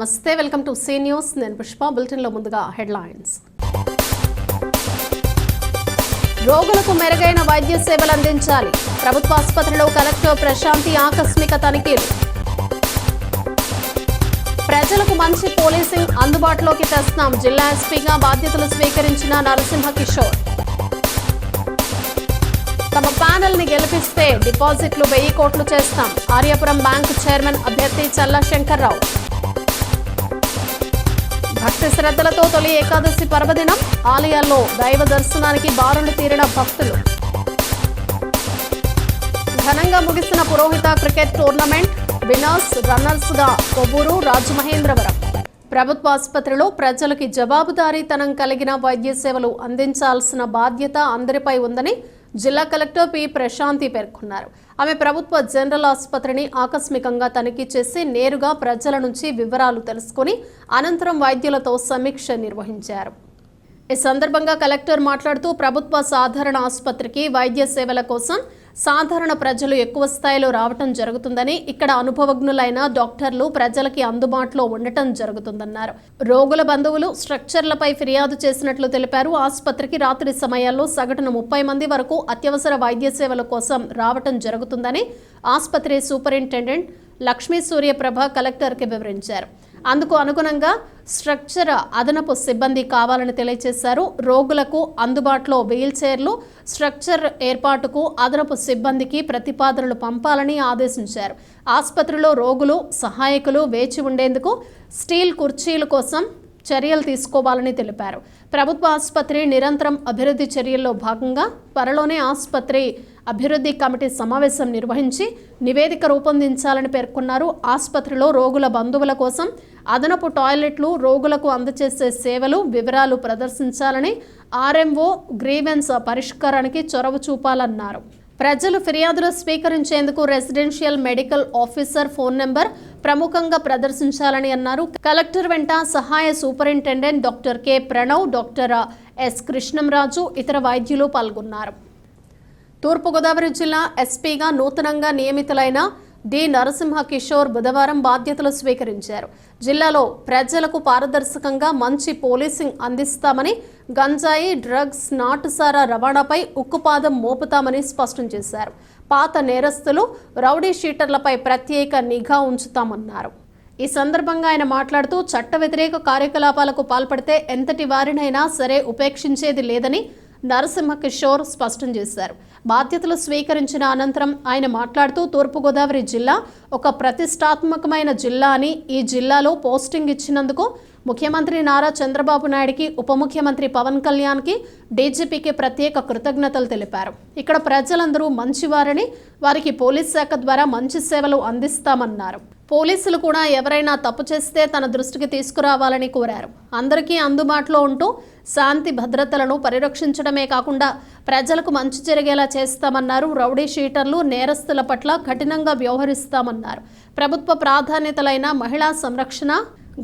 నమస్తే, welcome to see news. నేను పుష్ప. బులెటిన్లో ముందుగా హెడ్లైన్స్. రోగులకు మెరుగైన వైద్య సేవలు అందించాలి. ప్రభుత్వ ఆసుపత్రిలో కలెక్టర్ ప్రశాంతి ఆకస్మిక తనిఖీలు. ప్రజలకు మంచి పోలీసింగ్ అందుబాటులోకి తెస్తాం. జిల్లా ఎస్పీగా బాధ్యతలు స్వీకరించిన నరసింహ కిషోర్. తమ ప్యానెల్ ని గెలిపిస్తే డిపాజిట్లు 1000 కోట్లు చేస్తాం. ఆర్యాపురం బ్యాంకు చైర్మన్ అభ్యర్థి చల్ల శంకర్రావు. భక్తి శ్రద్ధలతో తొలి ఏకాదశి పర్వదినం. ఆలయాల్లో దైవ దర్శనానికి బారులు తీరిన భక్తులు. ఘనంగా ముగిసిన పురోహిత క్రికెట్ టోర్నమెంట్. విన్నర్స్ రన్నర్స్ గా కొవ్వూరు, రాజమహేంద్రవరం. ప్రభుత్వ ఆసుపత్రిలో ప్రజలకి జవాబుదారీతనం కలిగిన వైద్య సేవలు అందించాల్సిన బాధ్యత అందరిపై ఉందని జిల్లా కలెక్టర్ పి ప్రశాంతి పేర్కొన్నారు. ఆమె ప్రభుత్వ జనరల్ ఆసుపత్రిని ఆకస్మికంగా తనిఖీ చేసి నేరుగా ప్రజల నుంచి వివరాలు తెలుసుకుని అనంతరం వైద్యులతో సమీక్ష నిర్వహించారు. ఈ సందర్భంగా కలెక్టర్ మాట్లాడుతూ ప్రభుత్వ సాధారణ ఆసుపత్రికి వైద్య సేవల కోసం సాధారణ ప్రజలు ఎక్కువ స్థాయిలో రావటం జరుగుతుందని, ఇక్కడ అనుభవజ్ఞులైన డాక్టర్లు ప్రజలకి అందుబాటులో ఉండటం జరుగుతుందన్నారు. రోగుల బంధువులు స్ట్రక్చర్లపై ఫిర్యాదు చేసినట్లు తెలిపారు. ఆసుపత్రికి రాత్రి సమయాల్లో సగటున 30 మంది వరకు అత్యవసర వైద్య సేవల కోసం రావటం జరుగుతుందని ఆసుపత్రి సూపరింటెండెంట్ లక్ష్మీ సూర్యప్రభ కలెక్టర్కి వివరించారు. అందుకు అనుగుణంగా స్ట్రక్చర్ అదనపు సిబ్బంది కావాలని తెలియజేశారు. రోగులకు అందుబాటులో వీల్ చైర్లు, స్ట్రక్చర్ ఏర్పాటుకు అదనపు సిబ్బందికి ప్రతిపాదనలు పంపాలని ఆదేశించారు. ఆసుపత్రిలో రోగులు, సహాయకులు వేచి ఉండేందుకు స్టీల్ కుర్చీల కోసం చర్యలు తీసుకోవాలని తెలిపారు. ప్రభుత్వ ఆసుపత్రి నిరంతరం అభివృద్ధి చర్యల్లో భాగంగా త్వరలోనే ఆసుపత్రి అభివృద్ధి కమిటీ సమావేశం నిర్వహించి నివేదిక రూపొందించాలని పేర్కొన్నారు. ఆసుపత్రిలో రోగుల బంధువుల కోసం అదనపు టాయిలెట్లు, రోగులకు అందజేసే సేవలు వివరాలు ప్రదర్శించాలని, ఆర్ఎంఓ గ్రీవెన్స్ పరిష్కారానికి చొరవ చూపాలన్నారు. ప్రజలు ఫిర్యాదులు స్వీకరించేందుకు residential medical officer phone number ప్రముఖంగా ప్రదర్శించాలని అన్నారు. కలెక్టర్ వెంట సహాయ superintendent doctor K Pranav, doctor S Krishnamraju, ఇతర వైద్యులు పాల్గొన్నారు. తూర్పుగోదావరి జిల్లా ఎస్పీగా నూతనంగా నియమితులైన డి నరసింహ కిషోర్ బుధవారం బాధ్యతలు స్వీకరించారు. జిల్లాలో ప్రజలకు పారదర్శకంగా మంచి పోలీసింగ్ అందిస్తామని, గంజాయి, డ్రగ్స్, నాటుసారా రవాణాపై ఉక్కుపాదం మోపుతామని స్పష్టం చేశారు. పాత నేరస్తులు, రౌడీ షీటర్లపై ప్రత్యేక నిఘా ఉంచుతామన్నారు. ఈ సందర్భంగా ఆయన మాట్లాడుతూ చట్ట వ్యతిరేక కార్యకలాపాలకు పాల్పడితే ఎంతటి వారినైనా సరే ఉపేక్షించేది లేదని నరసింహ కిషోర్ స్పష్టం చేశారు. బాధ్యతలు స్వీకరించిన అనంతరం ఆయన మాట్లాడుతూ తూర్పుగోదావరి జిల్లా ఒక ప్రతిష్టాత్మకమైన జిల్లా అని, ఈ జిల్లాలో పోస్టింగ్ ఇచ్చినందుకు ముఖ్యమంత్రి నారా చంద్రబాబు నాయుడికి, ఉప ముఖ్యమంత్రి పవన్ కళ్యాణ్కి, డీజీపీకి ప్రత్యేక కృతజ్ఞతలు తెలిపారు. ఇక్కడ ప్రజలందరూ మంచివారని, వారికి పోలీస్ శాఖ ద్వారా మంచి సేవలు అందిస్తామన్నారు. పోలీసులు కూడా ఎవరైనా తప్పు చేస్తే తన దృష్టికి తీసుకురావాలని కోరారు. అందరికీ అందుబాటులో ఉంటూ శాంతి భద్రతలను పరిరక్షించడమే కాకుండా ప్రజలకు మంచి జరిగేలా చేస్తామన్నారు. రౌడీ షీటర్లు, నేరస్తుల పట్ల కఠినంగా వ్యవహరిస్తామన్నారు. ప్రభుత్వ ప్రాధాన్యతలైన మహిళా సంరక్షణ,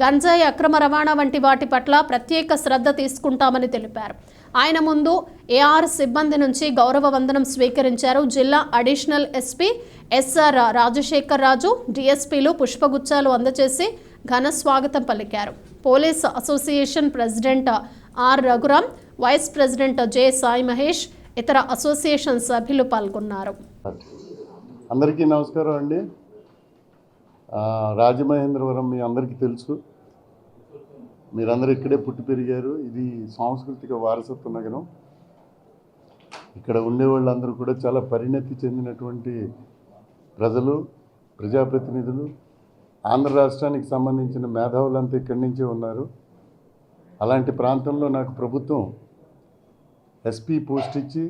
గంజాయి అక్రమ రవాణా వంటి వాటి పట్ల ప్రత్యేక శ్రద్ధ తీసుకుంటామని తెలిపారు. ఆయన ముందు ఏఆర్ సిబ్బంది నుంచి గౌరవ వందనం స్వీకరించారు. జిల్లా additional SP SR Rajasekhar Raju, డిఎస్పీలు పుష్పగుచ్చాలు అందజేసి ఘన స్వాగతం పలికారు. Police association president R Raghuram, vice president J Sai Mahesh, ఇతర అసోసియేషన్ సభ్యులు పాల్గొన్నారు. అందరికీ నమస్కారం అండి. రాజమహేంద్రవరం మీ అందరికీ తెలుసు, మీరందరూ ఇక్కడే పుట్టి పెరిగారు. ఇది సాంస్కృతిక వారసత్వ నగరం. ఇక్కడ ఉండేవాళ్ళందరూ కూడా చాలా పరిణతి చెందినటువంటి ప్రజలు, ప్రజాప్రతినిధులు. ఆంధ్ర రాష్ట్రానికి సంబంధించిన మేధావులంతా ఇక్కడి నుంచే ఉన్నారు. అలాంటి ప్రాంతంలో నాకు ప్రభుత్వం ఎస్పీ పోస్ట్ ఇచ్చి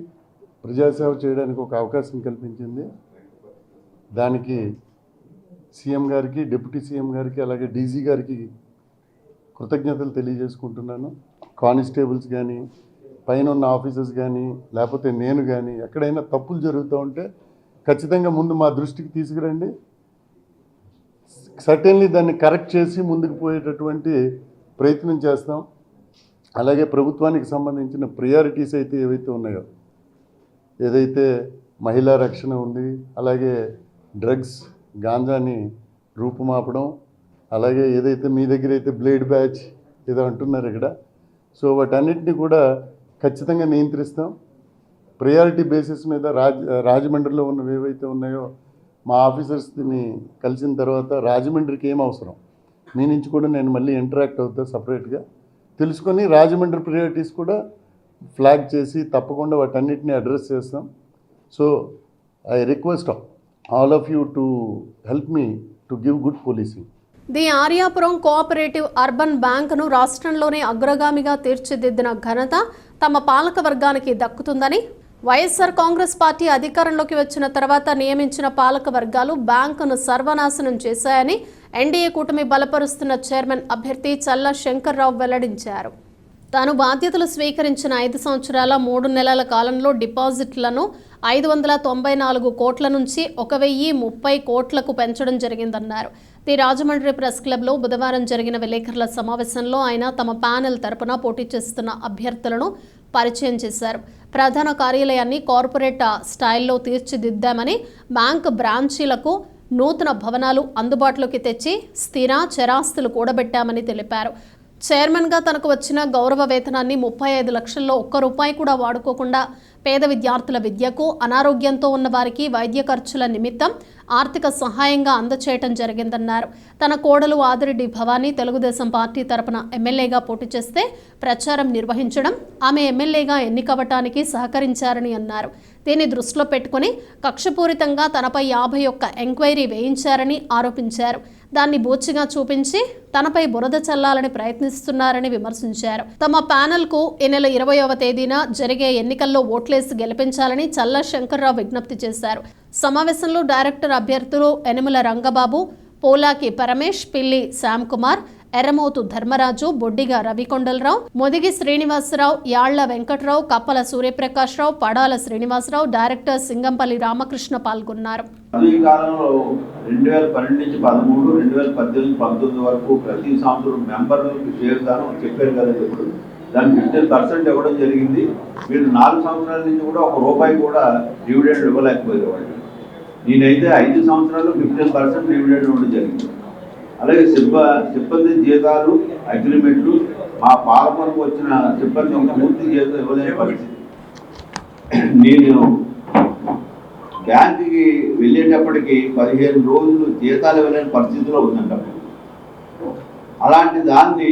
ప్రజాసేవ చేయడానికి ఒక అవకాశం కల్పించింది. దానికి సీఎం గారికి, డిప్యూటీ సీఎం గారికి, అలాగే డీజీ గారికి కృతజ్ఞతలు తెలియజేసుకుంటున్నాను. కానిస్టేబుల్స్ కానీ, పైన ఉన్న ఆఫీసర్స్ కానీ, లేకపోతే నేను కానీ ఎక్కడైనా తప్పులు జరుగుతూ ఉంటే ఖచ్చితంగా ముందు మా దృష్టికి తీసుకురండి. సర్టెన్లీ దాన్ని కరెక్ట్ చేసి ముందుకు పోయేటటువంటి ప్రయత్నం చేస్తాం. అలాగే ప్రభుత్వానికి సంబంధించిన ప్రయారిటీస్ అయితే ఏవైతే ఉన్నాయో, ఏదైతే మహిళా రక్షణ ఉంది, అలాగే డ్రగ్స్, గాంజాని రూపుమాపడం, అలాగే ఏదైతే మీ దగ్గర అయితే బ్లేడ్ బ్యాచ్ ఏదో అంటున్నారు ఇక్కడ, సో వాటన్నిటిని కూడా ఖచ్చితంగా నియంత్రిస్తాం. ప్రయారిటీ బేసిస్ మీద రాజమండ్రిలో ఉన్నవి ఏవైతే ఉన్నాయో మా ఆఫీసర్స్ని కలిసిన తర్వాత రాజమండ్రికి ఏం అవసరం మీ నుంచి కూడా నేను మళ్ళీ ఇంటరాక్ట్ అవుతా సపరేట్గా తెలుసుకొని రాజమండ్రి ప్రయారిటీస్ కూడా ఫ్లాగ్ చేసి తప్పకుండా వాటన్నిటిని అడ్రస్ చేస్తాం. So I request all of you to help me to give good policing. The Aryapuram cooperative urban బ్యాంకును రాష్ట్రంలోనే అగ్రగామిగా తీర్చిదిద్దిన ఘనత తమ పాలక వర్గానికి దక్కుతుందని వైఎస్ఆర్ కాంగ్రెస్ పార్టీ అధికారంలోకి వచ్చిన తర్వాత నియమించిన పాలక వర్గాలు బ్యాంకును సర్వనాశనం చేశాయని ఎన్డీఏ కూటమి బలపరుస్తున్న చైర్మన్ అభ్యర్థి చల్లా శంకర్రావు వెల్లడించారు. తాను బాధ్యతలు స్వీకరించిన 5 సంవత్సరాల 3 నెలల కాలంలో డిపాజిట్లను 594 కోట్ల నుంచి 1030 కోట్లకు పెంచడం జరిగిందన్నారు. ది రాజమండ్రి ప్రెస్ క్లబ్లో బుధవారం జరిగిన విలేకరుల సమావేశంలో ఆయన తమ ప్యానెల్ తరపున పోటీ చేస్తున్న అభ్యర్థులను పరిచయం చేశారు. ప్రధాన కార్యాలయాన్ని కార్పొరేట్ స్టైల్లో తీర్చిదిద్దామని, బ్యాంక్ బ్రాంచీలకు నూతన భవనాలు అందుబాటులోకి తెచ్చి స్థిర చరాస్తులు కూడబెట్టామని తెలిపారు. చైర్మన్గా తనకు వచ్చిన గౌరవ వేతనాన్ని 35 లక్షల్లో ఒక్క రూపాయి కూడా వాడుకోకుండా పేద విద్యార్థుల విద్యకు, అనారోగ్యంతో ఉన్న వారికి వైద్య ఖర్చుల నిమిత్తం ఆర్థిక సహాయంగా అందచేయటం జరిగిందన్నారు. తన కోడలు ఆదిరెడ్డి భవానీ తెలుగుదేశం పార్టీ తరపున ఎమ్మెల్యేగా పోటీ చేస్తే ప్రచారం నిర్వహించడం, ఆమె ఎమ్మెల్యేగా ఎన్నికవటానికి సహకరించారని అన్నారు. దీన్ని దృష్టిలో పెట్టుకుని కక్షపూరితంగా తనపై 51 ఎంక్వైరీ వేయించారని ఆరోపించారు. దాన్ని బూచిగా చూపించి తనపై బురద చల్లాలని ప్రయత్నిస్తున్నారని విమర్శించారు. తమ ప్యానెల్కు ఈ నెల 20వ తేదీన జరిగే ఎన్నికల్లో ఓట్లేసి గెలిపించాలని చల్లా శంకర్రావు విజ్ఞప్తి చేశారు. సమావేశంలో డైరెక్టర్ అభ్యర్థులు యనమల రంగబాబు, పోలాకి పరమేష్, పిల్లి శ్యామ్ కుమార్, ఎర్రమోతు ధర్మరాజు, బొడ్డిగా రవికొండలరావు, మొదిగి శ్రీనివాసరావు, యాళ్ల వెంకట్రావు, కప్పల సూర్యప్రకాశ్రావు, పడాల శ్రీనివాసరావు, డైరెక్టర్ సింగంపల్లి రామకృష్ణ పాల్గొన్నారు. ఈ కాలంలో 2012 నుంచి 13, 2018, 19 వరకు ప్రతి సంవత్సరం మెంబర్లకు చేరుతాను చెప్పారు కదా. ఇప్పుడు దానికి 15% ఇవ్వడం జరిగింది. వీళ్ళు 4 సంవత్సరాల నుంచి కూడా ₹1 కూడా డివిడెండ్ ఇవ్వలేకపోయేవాళ్ళు. నేనైతే 5 సంవత్సరాలు 15% డివిడెండ్ ఇవ్వడం జరిగింది. అలాగే సిబ్బంది జీతాలు, అగ్రిమెంట్లు, మా పాలకులకు వచ్చిన సిబ్బంది పూర్తి జీతం ఇవ్వలేని పరిస్థితి. నేను బ్యాంకుకి వెళ్ళేటప్పటికి 15 రోజులు జీతాలు ఇవ్వలేని పరిస్థితిలో ఉందంట. అలాంటి దాన్ని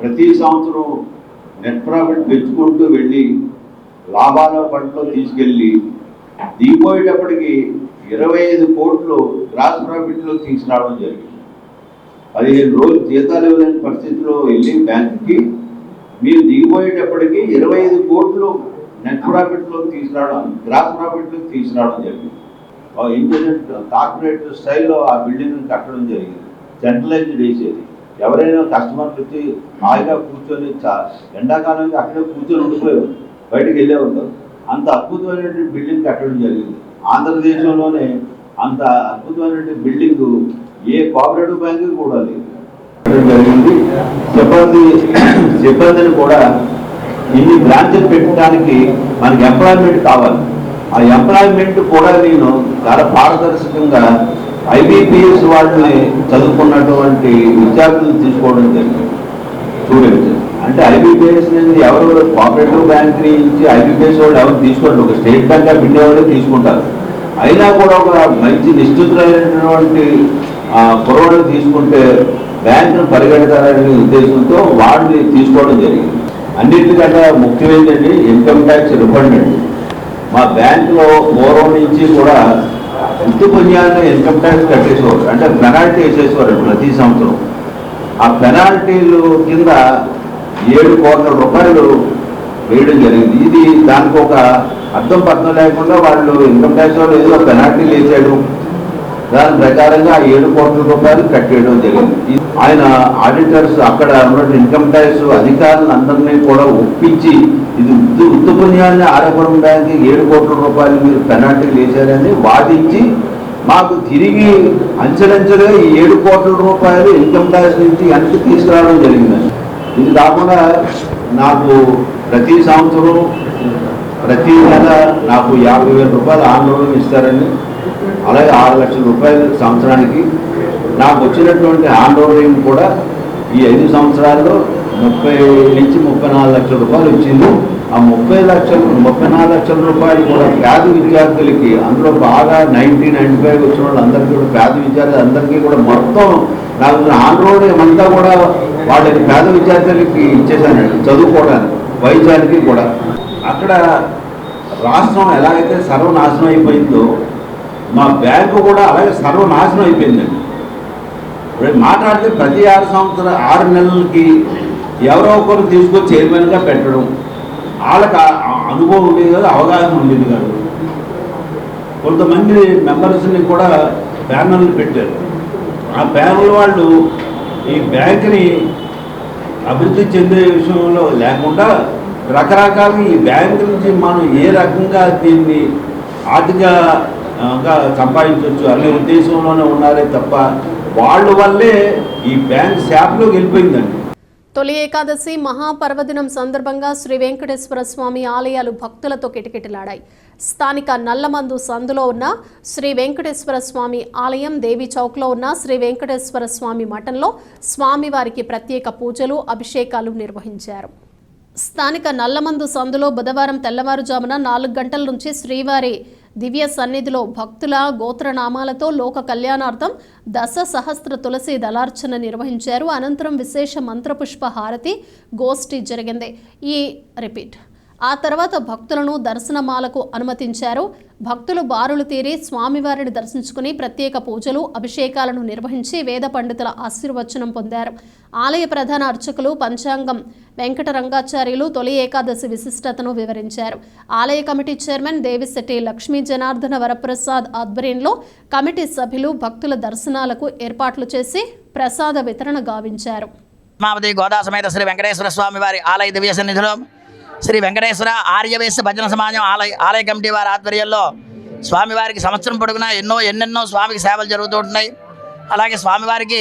ప్రతి సంవత్సరం నెట్ ప్రాఫిట్ పెంచుకుంటూ వెళ్ళి లాభాల పంటలో తీసుకెళ్ళి దిగిపోయేటప్పటికి 25 కోట్లు గ్రాస్ ప్రాఫిట్లో తీసుకురావడం జరిగింది. 15 రోజులు జీతాలు ఇవ్వలేని పరిస్థితిలో వెళ్ళి బ్యాంకుకి మీరు దిగిపోయేటప్పటికి 25 కోట్లు నెట్ ప్రాఫిట్లో తీసుకురావడం, గ్రాస్ ప్రాఫిట్లో తీసుకురావడం జరిగింది. ఇండియన్ కార్పొరేట్ స్టైల్లో ఆ బిల్డింగ్ని కట్టడం జరిగింది. సెంట్రలైజ్డ్ వేసేది. ఎవరైనా కస్టమర్లు వచ్చి హాయిగా కూర్చొని ఎండాకాలం అక్కడే కూర్చొని ఉండిపోయారు, బయటకు వెళ్ళేవారు. అంత అద్భుతమైనటువంటి బిల్డింగ్ కట్టడం జరిగింది. ఆంధ్రదేశంలోనే అంత అద్భుతమైనటువంటి బిల్డింగ్ ఏ కోఆపరేటివ్ బ్యాంకు కూడా లేదు. జరిగింది. సిబ్బందిని కూడా ఇన్ని బ్రాంచెస్ పెట్టడానికి మనకి ఎంప్లాయ్మెంట్ కావాలి. ఆ ఎంప్లాయ్మెంట్ కూడా నేను చాలా పారదర్శకంగా IBPS వాళ్ళని చదువుకున్నటువంటి విద్యార్థులను తీసుకోవడం జరిగింది. స్టూడెంట్స్ అంటే IBPS నుంచి ఎవరు కోఆపరేటివ్ బ్యాంక్ నుంచి IBPS వాళ్ళు ఎవరు తీసుకోండి, ఒక స్టేట్ బ్యాంక్ ఆఫ్ ఇండియా వాళ్ళే తీసుకుంటారు. అయినా కూడా ఒక మంచి నిశ్చితులైనటువంటి కుర్రవాళ్ళు తీసుకుంటే బ్యాంకును పరిగెడతారనే ఉద్దేశంతో వాళ్ళని తీసుకోవడం జరిగింది. అన్నింటికంటే ముఖ్యమైనది ఇన్కమ్ ట్యాక్స్ రిఫండ్ అండి. మా బ్యాంకులో పూర్వం నుంచి కూడా ఉత్తుపుణ్యాన్ని ఇన్కమ్ ట్యాక్స్ కట్టేసేవారు, అంటే పెనాల్టీ వేసేసేవారు ప్రతి సంవత్సరం. ఆ పెనాల్టీలు కింద 7 కోట్ల రూపాయలు వేయడం జరిగింది. ఇది దానికి ఒక అర్థం పర్థం లేకుండా వాళ్ళు ఇన్కమ్ ట్యాక్స్ వాళ్ళు ఏదో పెనాల్టీలు వేసాడు, దాని ప్రకారంగా 7 కోట్ల రూపాయలు కట్టేయడం జరిగింది. ఆయన ఆడిటర్స్ అక్కడ ఉన్న ఇన్కమ్ ట్యాక్స్ అధికారులను అందరినీ కూడా ఒప్పించి ఇది ఉత్తుపుణ్యాన్ని ఆరోపణ బ్యాంక్ 7 కోట్ల రూపాయలు మీరు పెనాల్టీలు వేశారని వాదించి మాకు తిరిగి అంచెలంచెలుగా ఈ 7 కోట్ల రూపాయలు ఇన్కమ్ ట్యాక్స్ నుంచి వెనక్కి తీసుకురావడం జరిగిందండి. ఇది కాకుండా నాకు ప్రతి సంవత్సరం ప్రతి నెల నాకు 50,000 రూపాయలు ఆందోళన ఇస్తారని, అలాగే 6 లక్షల రూపాయలు సంవత్సరానికి నాకు వచ్చినటువంటి ఆందోళన కూడా ఈ 5 సంవత్సరాల్లో 30 నుంచి 34 లక్షల రూపాయలు వచ్చింది. ఆ 34 లక్షల రూపాయలు కూడా పేద విద్యార్థులకి, అందులో బాగా 95 వచ్చిన వాళ్ళందరికీ కూడా పేద విద్యార్థులందరికీ కూడా మొత్తం నాకు ఆందోళన అంతా కూడా వాళ్ళకి పేద విద్యార్థులకి ఇచ్చేసానండి, చదువుకోవడానికి, వైద్యానికి కూడా. అక్కడ రాష్ట్రం ఎలాగైతే సర్వనాశనం అయిపోయిందో మా బ్యాంకు కూడా అలాగే సర్వనాశనం అయిపోయిందండి. మాట్లాడితే ప్రతి 6 నెలలకి ఎవరో ఒకరు తీసుకొచ్చి చైర్మన్గా పెట్టడం, వాళ్ళకి అనుభవం ఉండేది కాదు, అవగాహన ఉండేది కాదు. కొంతమంది మెంబర్స్ని కూడా ప్యానల్ని పెట్టారు. ఆ ప్యానల్ వాళ్ళు ఈ బ్యాంకుని అభివృద్ధి చెందే విషయంలో లేకుండా రకరకాల ఈ బ్యాంకు నుంచి మనం ఏ రకంగా దీన్ని ఆర్థికంగా సంపాదించవచ్చు అనే ఉద్దేశంలోనే ఉన్నారే తప్ప వాళ్ళ వల్లే ఈ బ్యాంక్ శాపలోకి వెళ్ళిపోయిందండి. తొలి ఏకాదశి మహాపర్వదినం సందర్భంగా శ్రీ వెంకటేశ్వర స్వామి ఆలయాలు భక్తులతో కిటకిటలాడాయి. స్థానిక నల్లమందు సందులో ఉన్న శ్రీ వెంకటేశ్వర స్వామి ఆలయం, దేవి చౌక్లో ఉన్న శ్రీ వెంకటేశ్వర స్వామి మఠంలో స్వామివారికి ప్రత్యేక పూజలు, అభిషేకాలు నిర్వహించారు. స్థానిక నల్లమందు సందులో బుధవారం తెల్లవారుజామున 4 గంటల నుంచి శ్రీవారి దివ్య సన్నిధిలో భక్తుల గోత్రనామాలతో లోక కళ్యాణార్థం 10 సహస్ర తులసి దళార్చన నిర్వహించారు. అనంతరం విశేష మంత్రపుష్ప హారతి గోష్ఠి జరిగింది. ఆ తర్వాత భక్తులను దర్శనమాలకు అనుమతించారు. భక్తులు బారులు తీరి స్వామివారిని దర్శించుకుని ప్రత్యేక పూజలు, అభిషేకాలను నిర్వహించి వేద పండితుల ఆశీర్వచనం పొందారు. ఆలయ ప్రధాన అర్చకులు పంచాంగం వెంకటరంగాచార్యులు తొలి ఏకాదశి విశిష్టతను వివరించారు. ఆలయ కమిటీ చైర్మన్ దేవిశెట్టి లక్ష్మీ జనార్దన వరప్రసాద్ ఆధ్వర్యంలో కమిటీ సభ్యులు భక్తుల దర్శనాలకు ఏర్పాట్లు చేసి ప్రసాద వితరణ గావించారు. గోదా సమేత శ్రీ వెంకటేశ్వర స్వామి వారి ఆలయ దివ్య సన్నిధిలో శ్రీ వెంకటేశ్వర ఆర్యవేశ భజన సమాజం ఆలయ కమిటీ వారి ఆధ్వర్యంలో స్వామివారికి సంవత్సరం పొడుగునా ఎన్నెన్నో స్వామికి సేవలు జరుగుతూ ఉంటున్నాయి. అలాగే స్వామివారికి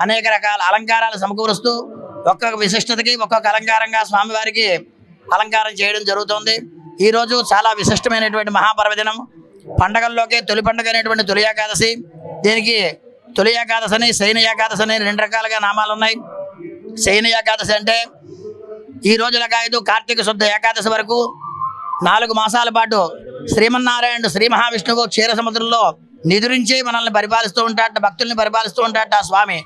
అనేక రకాల అలంకారాలు సమకూరుస్తూ ఒక్కొక్క విశిష్టతకి ఒక్కొక్క అలంకారంగా స్వామివారికి అలంకారం చేయడం జరుగుతుంది. ఈరోజు చాలా విశిష్టమైనటువంటి మహాపర్వదినం. పండగల్లోకి తొలి పండుగ అయినటువంటి తొలి ఏకాదశి. దీనికి తొలి ఏకాదశి అని, శయన ఏకాదశి అని 2 రకాలుగా నామాలు ఉన్నాయి. శయన ఏకాదశి అంటే ఈ రోజుల కాయదు కార్తీక శుద్ధ ఏకాదశి వరకు 4 మాసాల పాటు శ్రీమన్నారాయణుడు శ్రీ మహావిష్ణువు క్షీర సముద్రంలో నిదురించి మనల్ని పరిపాలిస్తూ ఉంటాట, భక్తుల్ని పరిపాలిస్తూ ఉంటాట ఆ స్వామి.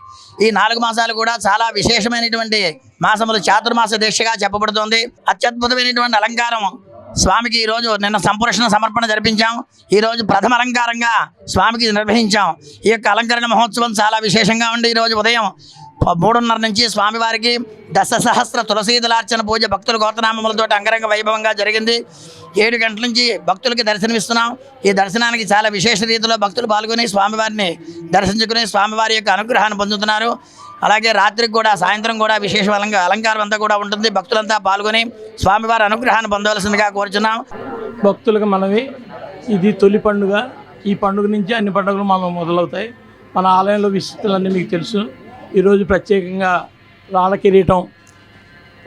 ఈ 4 మాసాలు కూడా చాలా విశేషమైనటువంటి మాసములు, చాతుర్మాస దీక్షగా చెప్పబడుతుంది. అత్యద్భుతమైనటువంటి అలంకారం స్వామికి ఈరోజు నిన్న సంపురుషణ సమర్పణ జరిపించాం. ఈరోజు ప్రథమ అలంకారంగా స్వామికి నిర్వహించాం. ఈ యొక్క అలంకరణ మహోత్సవం చాలా విశేషంగా ఉండి ఈరోజు ఉదయం 3:30 నుంచి స్వామివారికి 10 సహస్ర తులసీదళార్చన పూజ భక్తుల గోత్రనామములతో అంగరంగ వైభవంగా జరిగింది. 7 గంటల నుంచి భక్తులకి దర్శనమిస్తున్నాం. ఈ దర్శనానికి చాలా విశేష రీతిలో భక్తులు పాల్గొని స్వామివారిని దర్శించుకుని స్వామివారి యొక్క అనుగ్రహాన్ని పొందుతున్నారు. అలాగే రాత్రికి కూడా, సాయంత్రం కూడా విశేష అలంకారం అంతా కూడా ఉంటుంది. భక్తులంతా పాల్గొని స్వామివారి అనుగ్రహాన్ని పొందవలసిందిగా కోరుచున్నాం. భక్తులకు మనవి, ఇది తొలి పండుగ. ఈ పండుగ నుంచి అన్ని పండుగలు మనం మొదలవుతాయి. మన ఆలయంలో విశిష్టలన్నీ మీకు తెలుసు. ఈరోజు ప్రత్యేకంగా రాళ్ళ కిరీటం,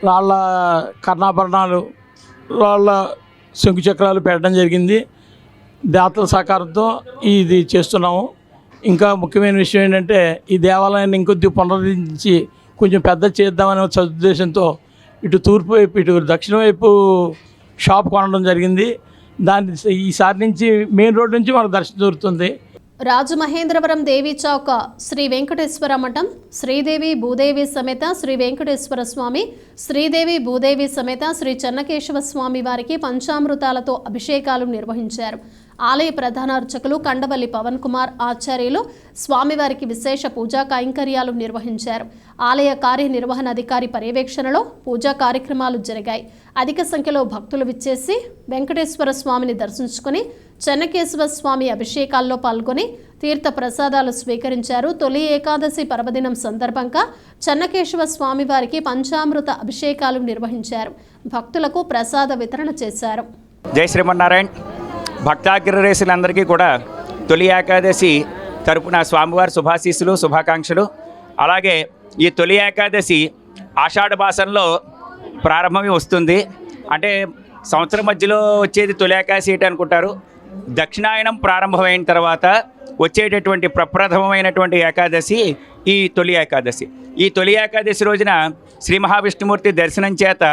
రాళ్ళ కర్ణాభరణాలు, రాళ్ళ శంకుచక్రాలు పెట్టడం జరిగింది. దాతల సహకారంతో ఇది చేస్తున్నాము. ఇంకా ముఖ్యమైన విషయం ఏంటంటే ఈ దేవాలయాన్ని ఇంకొద్ది పునరుద్ధరించి కొంచెం పెద్ద చేద్దామనే సదుద్దేశంతో ఇటు తూర్పు వైపు, ఇటు దక్షిణ వైపు షాప్ కొనడం జరిగింది. దాని ఈసారి నుంచి మెయిన్ రోడ్ నుంచి మనకు దర్శనం దొరుకుతుంది. రాజమహేంద్రవరం దేవి చౌక శ్రీ వెంకటేశ్వర మఠం శ్రీదేవి భూదేవి సమేత శ్రీ వెంకటేశ్వర స్వామి, శ్రీదేవి భూదేవి సమేత శ్రీ చెన్నకేశవ స్వామి వారికి పంచామృతాలతో అభిషేకాలు నిర్వహించారు. ఆలయ ప్రధాన అర్చకులు కండవల్లి పవన్ కుమార్ ఆచార్యులు స్వామివారికి విశేష పూజా కైంకర్యాలు నిర్వహించారు. ఆలయ కార్యనిర్వహణాధికారి పర్యవేక్షణలో పూజా కార్యక్రమాలు జరిగాయి. అధిక సంఖ్యలో భక్తులు విచ్చేసి వెంకటేశ్వర స్వామిని దర్శించుకుని చెన్నకేశవ స్వామి అభిషేకాల్లో పాల్గొని తీర్థ ప్రసాదాలు స్వీకరించారు. తొలి ఏకాదశి పర్వదినం సందర్భంగా చెన్నకేశవ స్వామి వారికి పంచామృత అభిషేకాలు నిర్వహించారు. భక్తులకు ప్రసాద వితరణ చేశారు. జై శ్రీమన్నారాయణ. భక్తాగ్రరేసులందరికీ కూడా తొలి ఏకాదశి తరపున స్వామివారి శుభాశీస్సులు, శుభాకాంక్షలు. అలాగే ఈ తొలి ఏకాదశి ఆషాఢ మాసంలో ప్రారంభమై వస్తుంది. అంటే సంవత్సరం మధ్యలో వచ్చేది తొలి ఏకాదశి ఏంటి అనుకుంటారు. దక్షిణాయనం ప్రారంభమైన తర్వాత వచ్చేటటువంటి ప్రప్రథమమైనటువంటి ఏకాదశి ఈ తొలి ఏకాదశి. ఈ తొలి ఏకాదశి రోజున శ్రీ మహావిష్ణుమూర్తి దర్శనం చేత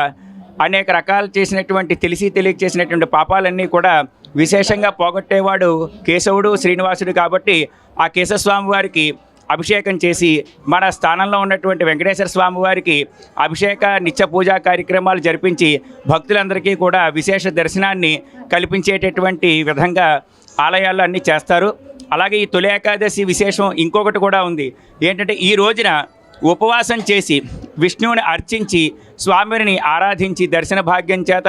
అనేక రకాలు చేసినటువంటి తెలియక చేసినటువంటి పాపాలన్నీ కూడా విశేషంగా పోగొట్టేవాడు కేశవుడు శ్రీనివాసుడు. కాబట్టి ఆ కేశవస్వామి వారికి అభిషేకం చేసి మన స్థానంలో ఉన్నటువంటి వెంకటేశ్వర స్వామి వారికి అభిషేక నిత్య పూజా కార్యక్రమాలు జరిపించి భక్తులందరికీ కూడా విశేష దర్శనాన్ని కల్పించేటటువంటి విధంగా ఆలయాల్లో అన్నీ చేస్తారు. అలాగే ఈ తొలి ఏకాదశి విశేషం ఇంకొకటి కూడా ఉంది. ఏంటంటే ఈ రోజున ఉపవాసం చేసి విష్ణువుని అర్చించి స్వామిని ఆరాధించి దర్శన భాగ్యం చేత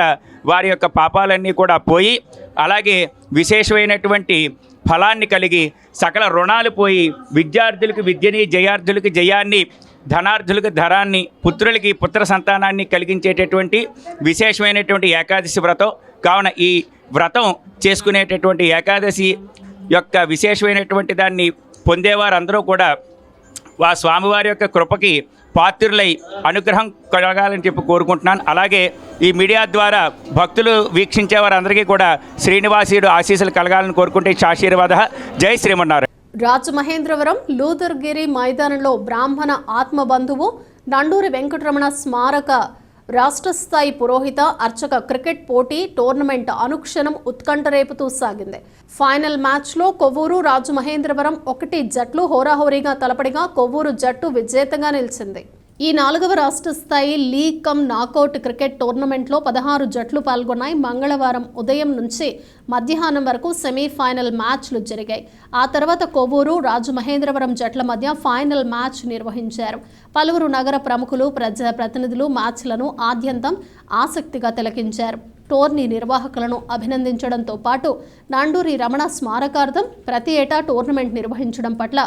వారి యొక్క పాపాలన్నీ కూడా పోయి అలాగే విశేషమైనటువంటి ఫలాన్ని కలిగి సకల రుణాలు పోయి విద్యార్థులకు విద్యని, జయార్థులకు జయాన్ని, ధనార్థులకు ధనాన్ని, పుత్రులకి పుత్ర సంతానాన్ని కలిగించేటటువంటి విశేషమైనటువంటి ఏకాదశి వ్రతం. కావున ఈ వ్రతం చేసుకునేటటువంటి ఏకాదశి యొక్క విశేషమైనటువంటి దాన్ని పొందేవారందరూ కూడా ఆ స్వామివారి యొక్క కృపకి పాత్రులై అనుగ్రహం కలగాలని చెప్పి కోరుకుంటున్నాను. అలాగే ఈ మీడియా ద్వారా భక్తులు వీక్షించే వారందరికీ కూడా శ్రీనివాసుడు ఆశీస్సులు కలగాలని కోరుకుంటే ఆశీర్వాద. జై శ్రీమన్నారాయణ. రాజమహేంద్రవరం లూథర్గిరి మైదానంలో బ్రాహ్మణ ఆత్మబంధువు నండూరి వెంకటరమణ స్మారక రాష్ట్ర స్థాయి పురోహిత అర్చక క్రికెట్ పోటీ టోర్నమెంట్ అనుక్షణం ఉత్కంఠ రేపుతూ సాగింది. ఫైనల్ మ్యాచ్లో కొవ్వూరు రాజమహేంద్రవరం 1 జట్లు హోరాహోరీగా తలపడిగా కొవ్వూరు జట్టు విజేతగా నిలిచింది. ఈ 4వ రాష్ట్ర స్థాయి లీగ్ కమ్ నాకౌట్ క్రికెట్ టోర్నమెంట్లో 16 జట్లు పాల్గొన్నాయి. మంగళవారం ఉదయం నుంచి మధ్యాహ్నం వరకు సెమీఫైనల్ మ్యాచ్లు జరిగాయి. ఆ తర్వాత కొవ్వూరు రాజమహేంద్రవరం జట్ల మధ్య ఫైనల్ మ్యాచ్ నిర్వహించారు. పలువురు నగర ప్రముఖులు, ప్రజాప్రతినిధులు మ్యాచ్లను ఆద్యంతం ఆసక్తిగా తిలకించారు. టోర్నీ నిర్వాహకులను అభినందించడంతో పాటు నండూరి రమణ స్మారకార్థం ప్రతి ఏటా టోర్నమెంట్ నిర్వహించడం పట్ల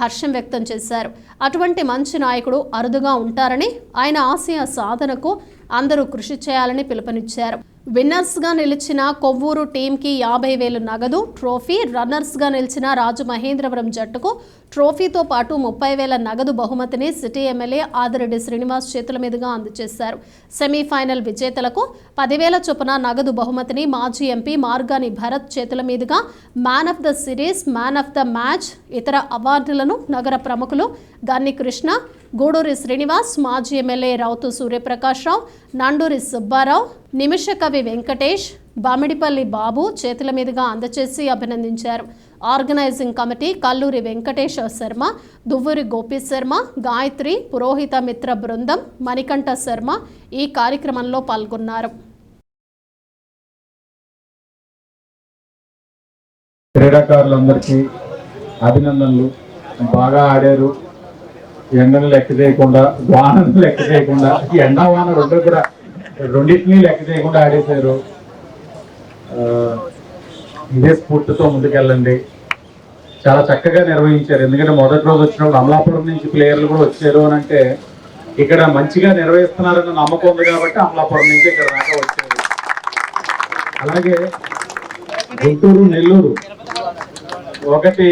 హర్షం వ్యక్తం చేశారు. అటువంటి మంచి నాయకుడు అరుదుగా ఉంటారని, ఆయన ఆశయ సాధనకు అందరూ కృషి చేయాలని పిలుపునిచ్చారు. విన్నర్స్గా నిలిచిన కొవ్వూరు టీంకి 50,000 నగదు ట్రోఫీ, రన్నర్స్గా నిలిచిన రాజమహేంద్రవరం జట్టుకు ట్రోఫీతో పాటు 30,000 నగదు బహుమతిని సిటీ ఎమ్మెల్యే ఆదిరెడ్డి శ్రీనివాస్ చేతుల మీదుగా అందజేశారు. సెమీఫైనల్ విజేతలకు 10,000 చొప్పున నగదు బహుమతిని మాజీ ఎంపీ మార్గాని భరత్ చేతుల మీదుగా man of the series, man of the match, ఇతర అవార్డులను నగర ప్రముఖులు గన్ని కృష్ణ, గూడూరి శ్రీనివాస్, మాజీ ఎమ్మెల్యే రౌతు సూర్యప్రకాష్ రావు, నండూరి సుబ్బారావు, నిమిషకవి వెంకటేష్, బామిడిపల్లి బాబు చేతుల మీదుగా అందచేసి అభినందించారు. ఆర్గనైజింగ్ కమిటీ కల్లూరి వెంకటేష్ శర్మ, దువ్వూరి గోపి శర్మ, గాయత్రి, పురోహిత మిత్ర బృందం, మణికంఠ శర్మ ఈ కార్యక్రమంలో పాల్గొన్నారు. క్రీడాకారులందరికీ అభినందనలు. బాగా ఆడారు. ఎండను లెక్క చేయకుండా, వానను లెక్క చేయకుండా, ఎండ వాన రెండు కూడా రెండింటినీ లెక్క చేయకుండా ఆడేశారు. ఇదే స్ఫూర్తితో ముందుకెళ్ళండి. చాలా చక్కగా నిర్వహించారు. ఎందుకంటే మొదటి రోజు వచ్చినప్పుడు అమలాపురం నుంచి ప్లేయర్లు కూడా వచ్చారు అని అంటే ఇక్కడ మంచిగా నిర్వహిస్తున్నారన్న నమ్మకం ఉంది కాబట్టి అమలాపురం నుంచి ఇక్కడ దాకా వచ్చారు. అలాగే గుంటూరు, నెల్లూరు ఒకటి.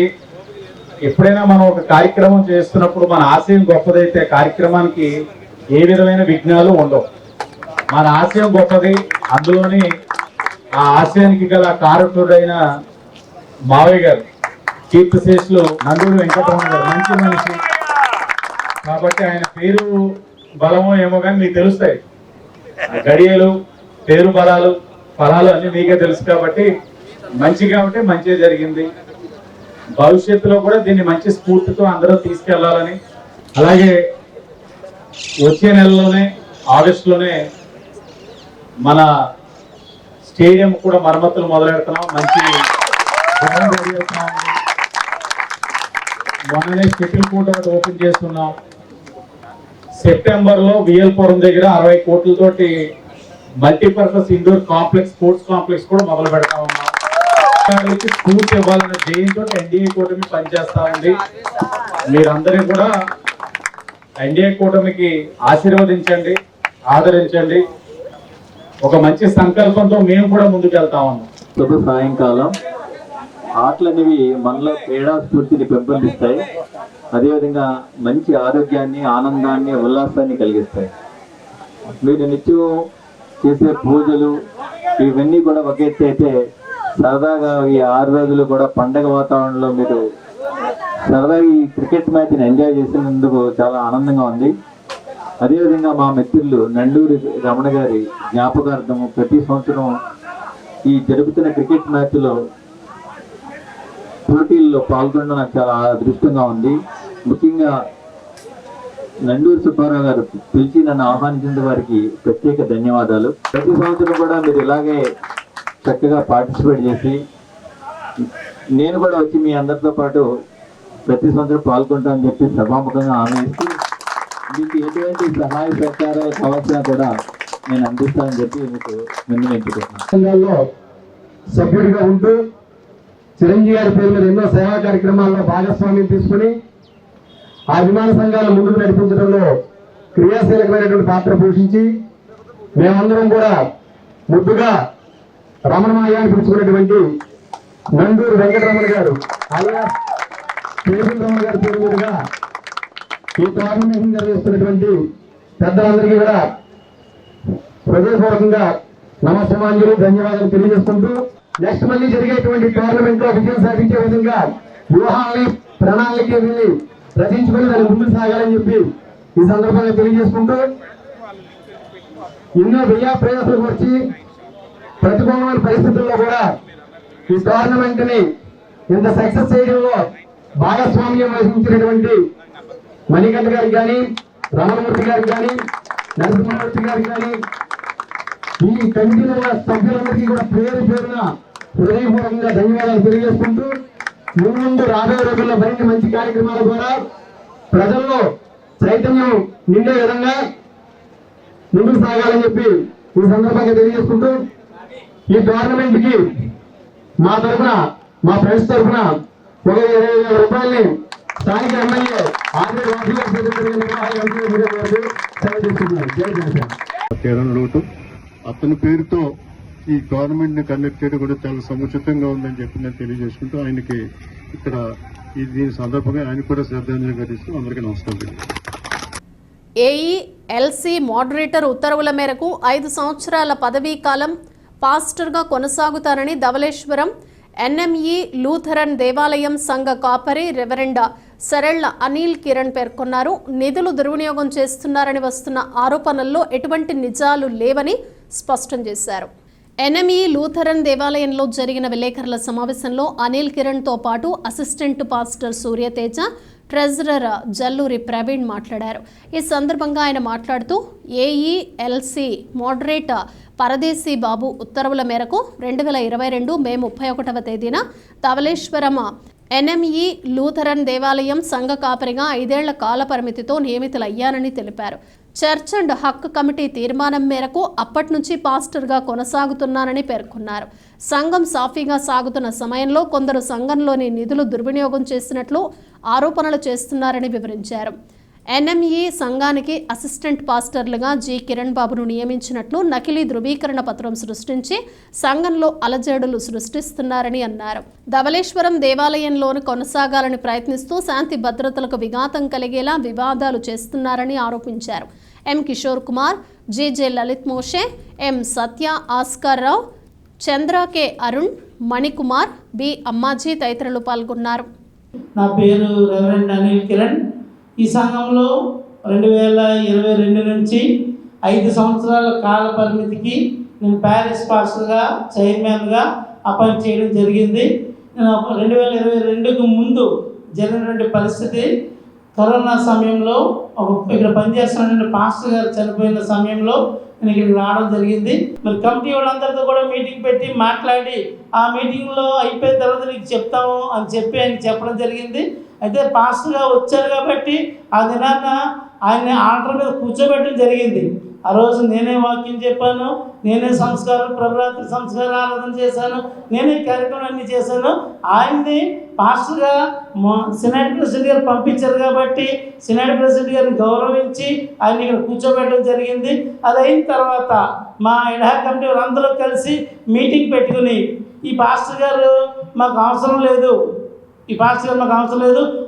ఎప్పుడైనా మనం ఒక కార్యక్రమం చేస్తున్నప్పుడు మన ఆశయం గొప్పదైతే కార్యక్రమానికి ఏ విధమైన విఘ్నాలు ఉండవు. మన ఆశయం గొప్పది. అందులోని ఆ ఆశయానికి గల కారకుడైన మావయ్య గారు, కీర్తిశేషులు నండూరి వెంకటరమణ గారు మంచి మనిషి కాబట్టి ఆయన పేరు బలమో ఏమో కానీ మీకు తెలుస్తాయి. గడియలు, పేరు బలాలు, ఫలాలు అన్ని మీకే తెలుసు కాబట్టి మంచి కాబట్టి మంచిగా జరిగింది. భవిష్యత్తులో కూడా దీన్ని మంచి స్ఫూర్తితో అందరూ తీసుకెళ్లాలని, అలాగే వచ్చే నెలలోనే ఆగస్టులోనే మన స్టేడియం కూడా మరమ్మతులు మొదలెడుతున్నాం. మంచి మొన్ననే షటిల్ కోర్ట్ ఒకటి ఓపెన్ చేస్తున్నాం. సెప్టెంబర్లో విఎల్పురం దగ్గర 60 కోట్లతోటి multipurpose indoor complex, sports complex కూడా మొదలు పెడతా ఉన్నాం. స్ఫూర్తి ఇవ్వాలన్న ధ్యేయంతో ఎన్డీఏ కూటమి పనిచేస్తా ఉంది. మీరందరూ కూడా ఎన్డీఏ కూటమికి ఆశీర్వదించండి, ఆదరించండి. ఒక మంచి సంకల్పంతో మేము కూడా ముందుకెళ్తా ఉన్నాం. శుభ సాయంకాలం. ఆటలు అనేవి మనలో క్రీడా స్ఫూర్తిని పెంపొందిస్తాయి. అదేవిధంగా మంచి ఆరోగ్యాన్ని, ఆనందాన్ని, ఉల్లాసాన్ని కలిగిస్తాయి. మీరు నిత్యం చేసే పూజలు ఇవన్నీ కూడా ఒక ఎత్తు అయితే సరదాగా ఈ 6 రోజులు కూడా పండగ వాతావరణంలో మీరు సరదాగా ఈ క్రికెట్ మ్యాచ్ని ఎంజాయ్ చేసినందుకు చాలా ఆనందంగా ఉంది. అదేవిధంగా మా మిత్రులు నండూరి రమణ గారి జ్ఞాపకార్థం ప్రతి సంవత్సరం ఈ జరుగుతున్న క్రికెట్ మ్యాచ్లో పోటీల్లో పాల్గొనడం నాకు చాలా అదృష్టంగా ఉంది. ముఖ్యంగా నండూరి సుబ్బారావు గారు పిలిచి నన్ను ఆహ్వానించిన వారికి ప్రత్యేక ధన్యవాదాలు. ప్రతి సంవత్సరం కూడా మీరు ఇలాగే చక్కగా పార్టిసిపేట్ చేసి నేను కూడా వచ్చి మీ అందరితో పాటు ప్రతి సంవత్సరం పాల్గొంటానని చెప్పి సభాముఖంగా హామీ ఇస్తూ మీకు ఎటువంటి సహాయ సహకారాలు కావాల్సినా కూడా నేను అందిస్తానని చెప్పి మీకు విన్నవించుకుంటున్నాను. సంఘాల్లో సభ్యుడిగా ఉంటూ చిరంజీవి గారి పేరు మీద ఎన్నో సేవా కార్యక్రమాల్లో భాగస్వామ్యం తీసుకుని ఆ విమాన సంఘాలను ముందుకు నడిపించడంలో క్రియాశీలకమైనటువంటి పాత్ర పోషించి మేమందరం కూడా ముద్దుగా రమణమాయ అని పిలుచుకున్నటువంటి నండూరు వెంకటరమణ గారు అలియాస్ టేబుల్ రమణ గారి పేరు మీదుగా ఈ టోర్నమెంట్ నిర్వహిస్తున్నటువంటి పెద్దలందరికీ కూడా హృదయపూర్వకంగా నమస్కారాలు ధన్యవాదాలు తెలియజేసుకుంటూ నెక్స్ట్ మళ్ళీ జరిగేటువంటి టోర్నమెంట్ లో విజయం సాధించే విధంగా వ్యూహాలని ప్రణాళిక వెళ్ళి రచించుకొని దాన్ని ముందుకు సాగాలని చెప్పి ఈ సందర్భంగా తెలియజేసుకుంటూ ఎన్నో వ్యయ ప్రయాసాలు వచ్చి ప్రతికూలమైన పరిస్థితుల్లో కూడా ఈ టోర్నమెంట్ ని ఇంత సక్సెస్ చేయడంలో భాగస్వామ్యం వహించినటువంటి మణికంఠ గారికి కానీ రమణమూర్తి గారికి కానీ నరసింహమూర్తి గారికి కానీ ఈ కమిటీలో సభ్యులందరికీ కూడా పేరు పేరున హృదయపూర్వకంగా ధన్యవాదాలు తెలియజేసుకుంటూ ముందు రాబోయే రోజుల్లో మరిన్ని మంచి కార్యక్రమాల ద్వారా ప్రజల్లో చైతన్యం నిండే విధంగా ముందుకు సాగాలని చెప్పి ఈ సందర్భంగా తెలియజేసుకుంటూ ఈ టోర్నమెంట్ కి మా తరఫున మా ఫ్రెండ్స్ తరఫున ఒక 20,000 రూపాయలని స్థానిక ఎమ్మెల్యే తీరం లోటు అతని పేరుతో ఈ గవర్నమెంట్ ని కండక్ట్ చేయడం కూడా చాలా సముచితంగా ఉందని చెప్పి నేను తెలియజేసుకుంటూ ఆయనకి ఇక్కడ దీని సందర్భంగా ఆయన కూడా శ్రద్ధాంజలి ఘటిస్తూ అందరికీ నమస్కారం. ఏఈఎల్సీ మోడరేటర్ ఉత్తర్వుల మేరకు 5 సంవత్సరాల పదవీ కాలం పాస్టర్గా కొనసాగుతారని ధవళేశ్వరం ఎన్ఎంఈ లూథరన్ దేవాలయం సంఘ కాపరి రెవరెండ్ సరెళ్ల అనిల్ కిరణ్ పేర్కొన్నారు. నిధులు దుర్వినియోగం చేస్తున్నారని వస్తున్న ఆరోపణల్లో ఎటువంటి నిజాలు లేవని స్పష్టం చేశారు. ఎన్ఎంఈ లూథరన్ దేవాలయంలో జరిగిన విలేకరుల సమావేశంలో అనిల్ కిరణ్తో పాటు assistant pastor Surya Teja, treasurer Jalluri Praveen మాట్లాడారు. ఈ సందర్భంగా ఆయన మాట్లాడుతూ ఏఈఎల్సీ మోడరేట్ పరదేశీ బాబు ఉత్తర్వుల మేరకు 2022 మే 31వ తేదీన ధవళేశ్వరం ఎన్ఎంఈ లూథరన్ దేవాలయం సంఘ కాపరిగా 5 ఏళ్ల కాల పరిమితితో నియమితులయ్యానని తెలిపారు. చర్చ్ అండ్ హక్ కమిటీ తీర్మానం మేరకు అప్పటి నుంచి పాస్టర్గా కొనసాగుతున్నానని పేర్కొన్నారు. సంఘం సాఫీగా సాగుతున్న సమయంలో కొందరు సంఘంలోని నిధులు దుర్వినియోగం చేసినట్లు ఆరోపణలు చేస్తున్నారని వివరించారు. ఎన్ఎంఈ సంఘానికి అసిస్టెంట్ పాస్టర్లుగా జి కిరణ్ బాబును నియమించినట్లు నకిలీ ధృవీకరణ పత్రం సృష్టించి సంఘంలో అలజడులు సృష్టిస్తున్నారని అన్నారు. ధవళేశ్వరం దేవాలయంలోని కొనసాగాలని ప్రయత్నిస్తూ శాంతి భద్రతలకు విఘాతం కలిగేలా వివాదాలు చేస్తున్నారని ఆరోపించారు. ఎం కిషోర్ కుమార్, జేజే లలిత్ మోషే, ఎం సత్య, ఆస్కార్ రావు, చంద్ర కె అరుణ్, మణికుమార్, బి అమ్మాజీ తదితరులు పాల్గొన్నారు. నా పేరు రెవరెండ్ అనిల్ కిరణ్. ఈ సంఘంలో 2022 నుంచి 5 సంవత్సరాల కాల పరిమితికి నేను ప్యారిస్ పాస్టర్గా చైర్మన్గా అపాయింట్ చేయడం జరిగింది. 2022కు ముందు జరిగినటువంటి పరిస్థితి, కరోనా సమయంలో ఇక్కడ పనిచేస్తున్నటువంటి పాస్టర్ గారు చనిపోయిన సమయంలో నేను ఇక్కడికి రావడం జరిగింది. మరి కమిటీ వాళ్ళందరితో కూడా మీటింగ్ పెట్టి మాట్లాడి ఆ మీటింగ్లో అయిపోయిన తర్వాత నీకు చెప్తాము అని చెప్పి ఆయన చెప్పడం జరిగింది. అయితే పాస్టర్గా వచ్చారు కాబట్టి ఆ దినాన్న ఆయన్ని ఆర్డర్ మీద కూర్చోబెట్టడం జరిగింది. ఆ రోజు నేనే వాక్యం చెప్పాను, నేనే ప్రభురాత్రి సంస్కార ఆరాధన చేశాను, నేనే కార్యక్రమం అన్నీ చేశాను. ఆయన్ని పాస్టర్గా సినాడ్ ప్రెసిడెంట్ గారు పంపించారు కాబట్టి సినాడ్ ప్రెసిడెంట్ గారిని గౌరవించి ఆయన ఇక్కడ కూర్చోబెట్టడం జరిగింది. అది అయిన తర్వాత మా ఇడా కమిటీ వాళ్ళందరూ కలిసి మీటింగ్ పెట్టుకుని ఈ పాస్టర్ గారు మాకు అవసరం లేదు,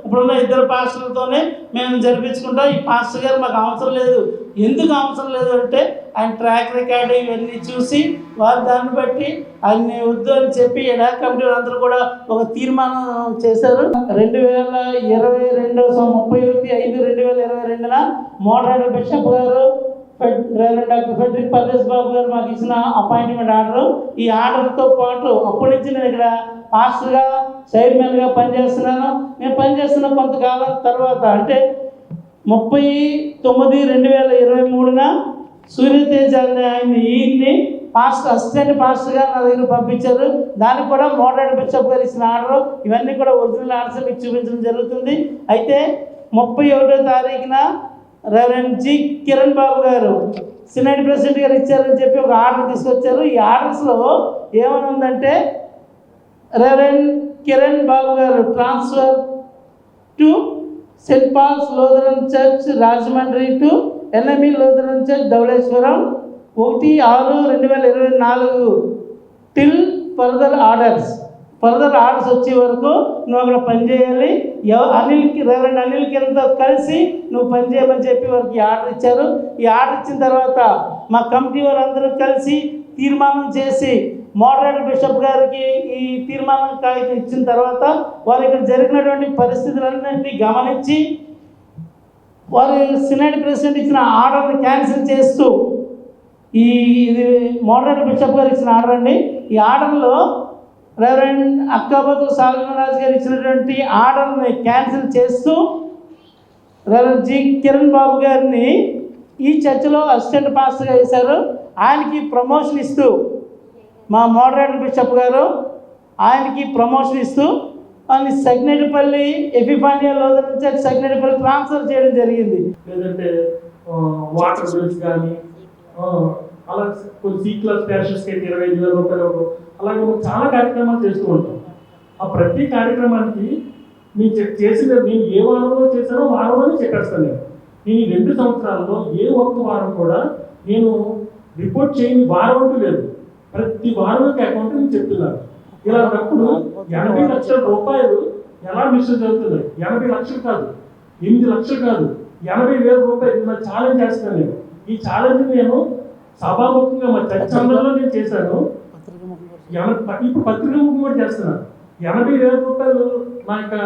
ఇప్పుడున్న 2 పాస్టర్లతోనే మేము జరిపించుకుంటాం, ఈ పాస్టర్ గారు మాకు అవసరం లేదు. ఎందుకు అవసరం లేదు అంటే ఆయన ట్రాక్ రికార్డు ఇవన్నీ చూసి వారు దాన్ని బట్టి ఆయన వద్దు అని చెప్పి ఎడా కమిటీ అందరూ కూడా ఒక తీర్మానం చేశారు. 31/5/2022 మోడరేటర్ బిషప్ గారు డాక్టర్ ఫెడరిక్ పర్వేజ్ బాబు గారు మాకు ఇచ్చిన అపాయింట్మెంట్ ఆర్డరు. ఈ ఆర్డర్తో పాటు అప్పటి నుంచి నేను ఇక్కడ పాస్టర్గా చైర్మన్గా పనిచేస్తున్నాను. నేను పనిచేస్తున్న కొంతకాలం తర్వాత అంటే 30/9/2023 సూర్యతేజ ఈయన్ని అసిస్టెంట్ పాస్టర్గా నా దగ్గర పంపించారు. దానికి కూడా మోడరేటర్ బిషప్ గారు ఇచ్చిన ఆర్డర్ ఇవన్నీ కూడా ఒరిజినల్ ఆర్డర్స్ మీకు చూపించడం జరుగుతుంది. అయితే 31వ తారీఖున రెవరెండ్ జి కిరణ్ బాబు గారు సినైడ్ ప్రెసిడెంట్ గారు ఇచ్చారని చెప్పి ఒక ఆర్డర్ తీసుకొచ్చారు. ఈ ఆర్డర్స్లో ఏమని ఉందంటే రెవరెండ్ కిరణ్ బాబు గారు transfer to saint Paul's Lutheran church Rajahmundry to NME Lutheran church Dhavaleswaram 1/6/2024 till further orders వచ్చే వరకు నువ్వు అక్కడ పనిచేయాలి. రెవరెండ్ అనిల్ కిరణ్తో కలిసి నువ్వు పనిచేయమని చెప్పి వారికి ఆర్డర్ ఇచ్చారు. ఈ ఆర్డర్ ఇచ్చిన తర్వాత మా కమిటీ వారందరూ కలిసి తీర్మానం చేసి మోడరేటర్ బిషప్ గారికి ఈ తీర్మానం కాగితం ఇచ్చిన తర్వాత వారు ఇక్కడ జరిగినటువంటి పరిస్థితులన్నింటినీ గమనించి వారు సినైడ్ ప్రెసిడెంట్ ఇచ్చిన ఆర్డర్ని క్యాన్సిల్ చేస్తూ ఇది మోడరేటర్ బిషప్ గారు ఇచ్చిన ఆర్డర్ అండి. ఈ ఆర్డర్లో రెవరెండ్ అక్కాబతు సాల్మరాజు గారు ఇచ్చినటువంటి ఆర్డర్ని క్యాన్సిల్ చేస్తూ రెవరెండ్ జి కిరణ్ బాబు గారిని ఈ చర్చిలో అసిస్టెంట్ పాస్టర్గా వేశారు. ఆయనకి ప్రమోషన్ ఇస్తూ మా మోడరేటర్ బిషప్ గారు ఆయనకి ప్రమోషన్ ఇస్తూ ఆయన సగ్నేటిపల్లి ఎపిఫానియా లూథరన్ చర్చ్ సగ్నేటిపల్లి ట్రాన్స్ఫర్ చేయడం జరిగింది. లేదంటే వాటర్ బిల్స్ కానీ అలా కొన్ని సి క్లాస్ ప్యాషన్స్కి అయితే 25,000 రూపాయలు అలాగే చాలా కార్యక్రమాలు చేస్తూ ఉంటాం. ఆ ప్రతి కార్యక్రమానికి నేను నేను ఏ వారంలో చేశానో వారంలోనే చెప్పేస్తాను. నేను ఈ 2 సంవత్సరాల్లో ఏ ఒక్క వారం కూడా నేను రిపోర్ట్ చేయని వారం అంటూ లేదు. ప్రతి వారం అకౌంట్ నేను చెప్తున్నాను. ఇలా ఉన్నప్పుడు 80 లక్షల రూపాయలు ఎలా మిషన్ జరుగుతున్నాయి. 80 లక్షలు కాదు, 8 లక్షలు కాదు, 80,000 రూపాయలు నా ఛాలెంజ్ చేస్తాను. నేను ఈ ఛాలెంజ్ నేను సభాముఖంగా మా చర్చ అందరిలో నేను చేశాను. ఇప్పుడు పత్రిక ముఖం కూడా చేస్తున్నాను. 80,000 రూపాయలు నా యొక్క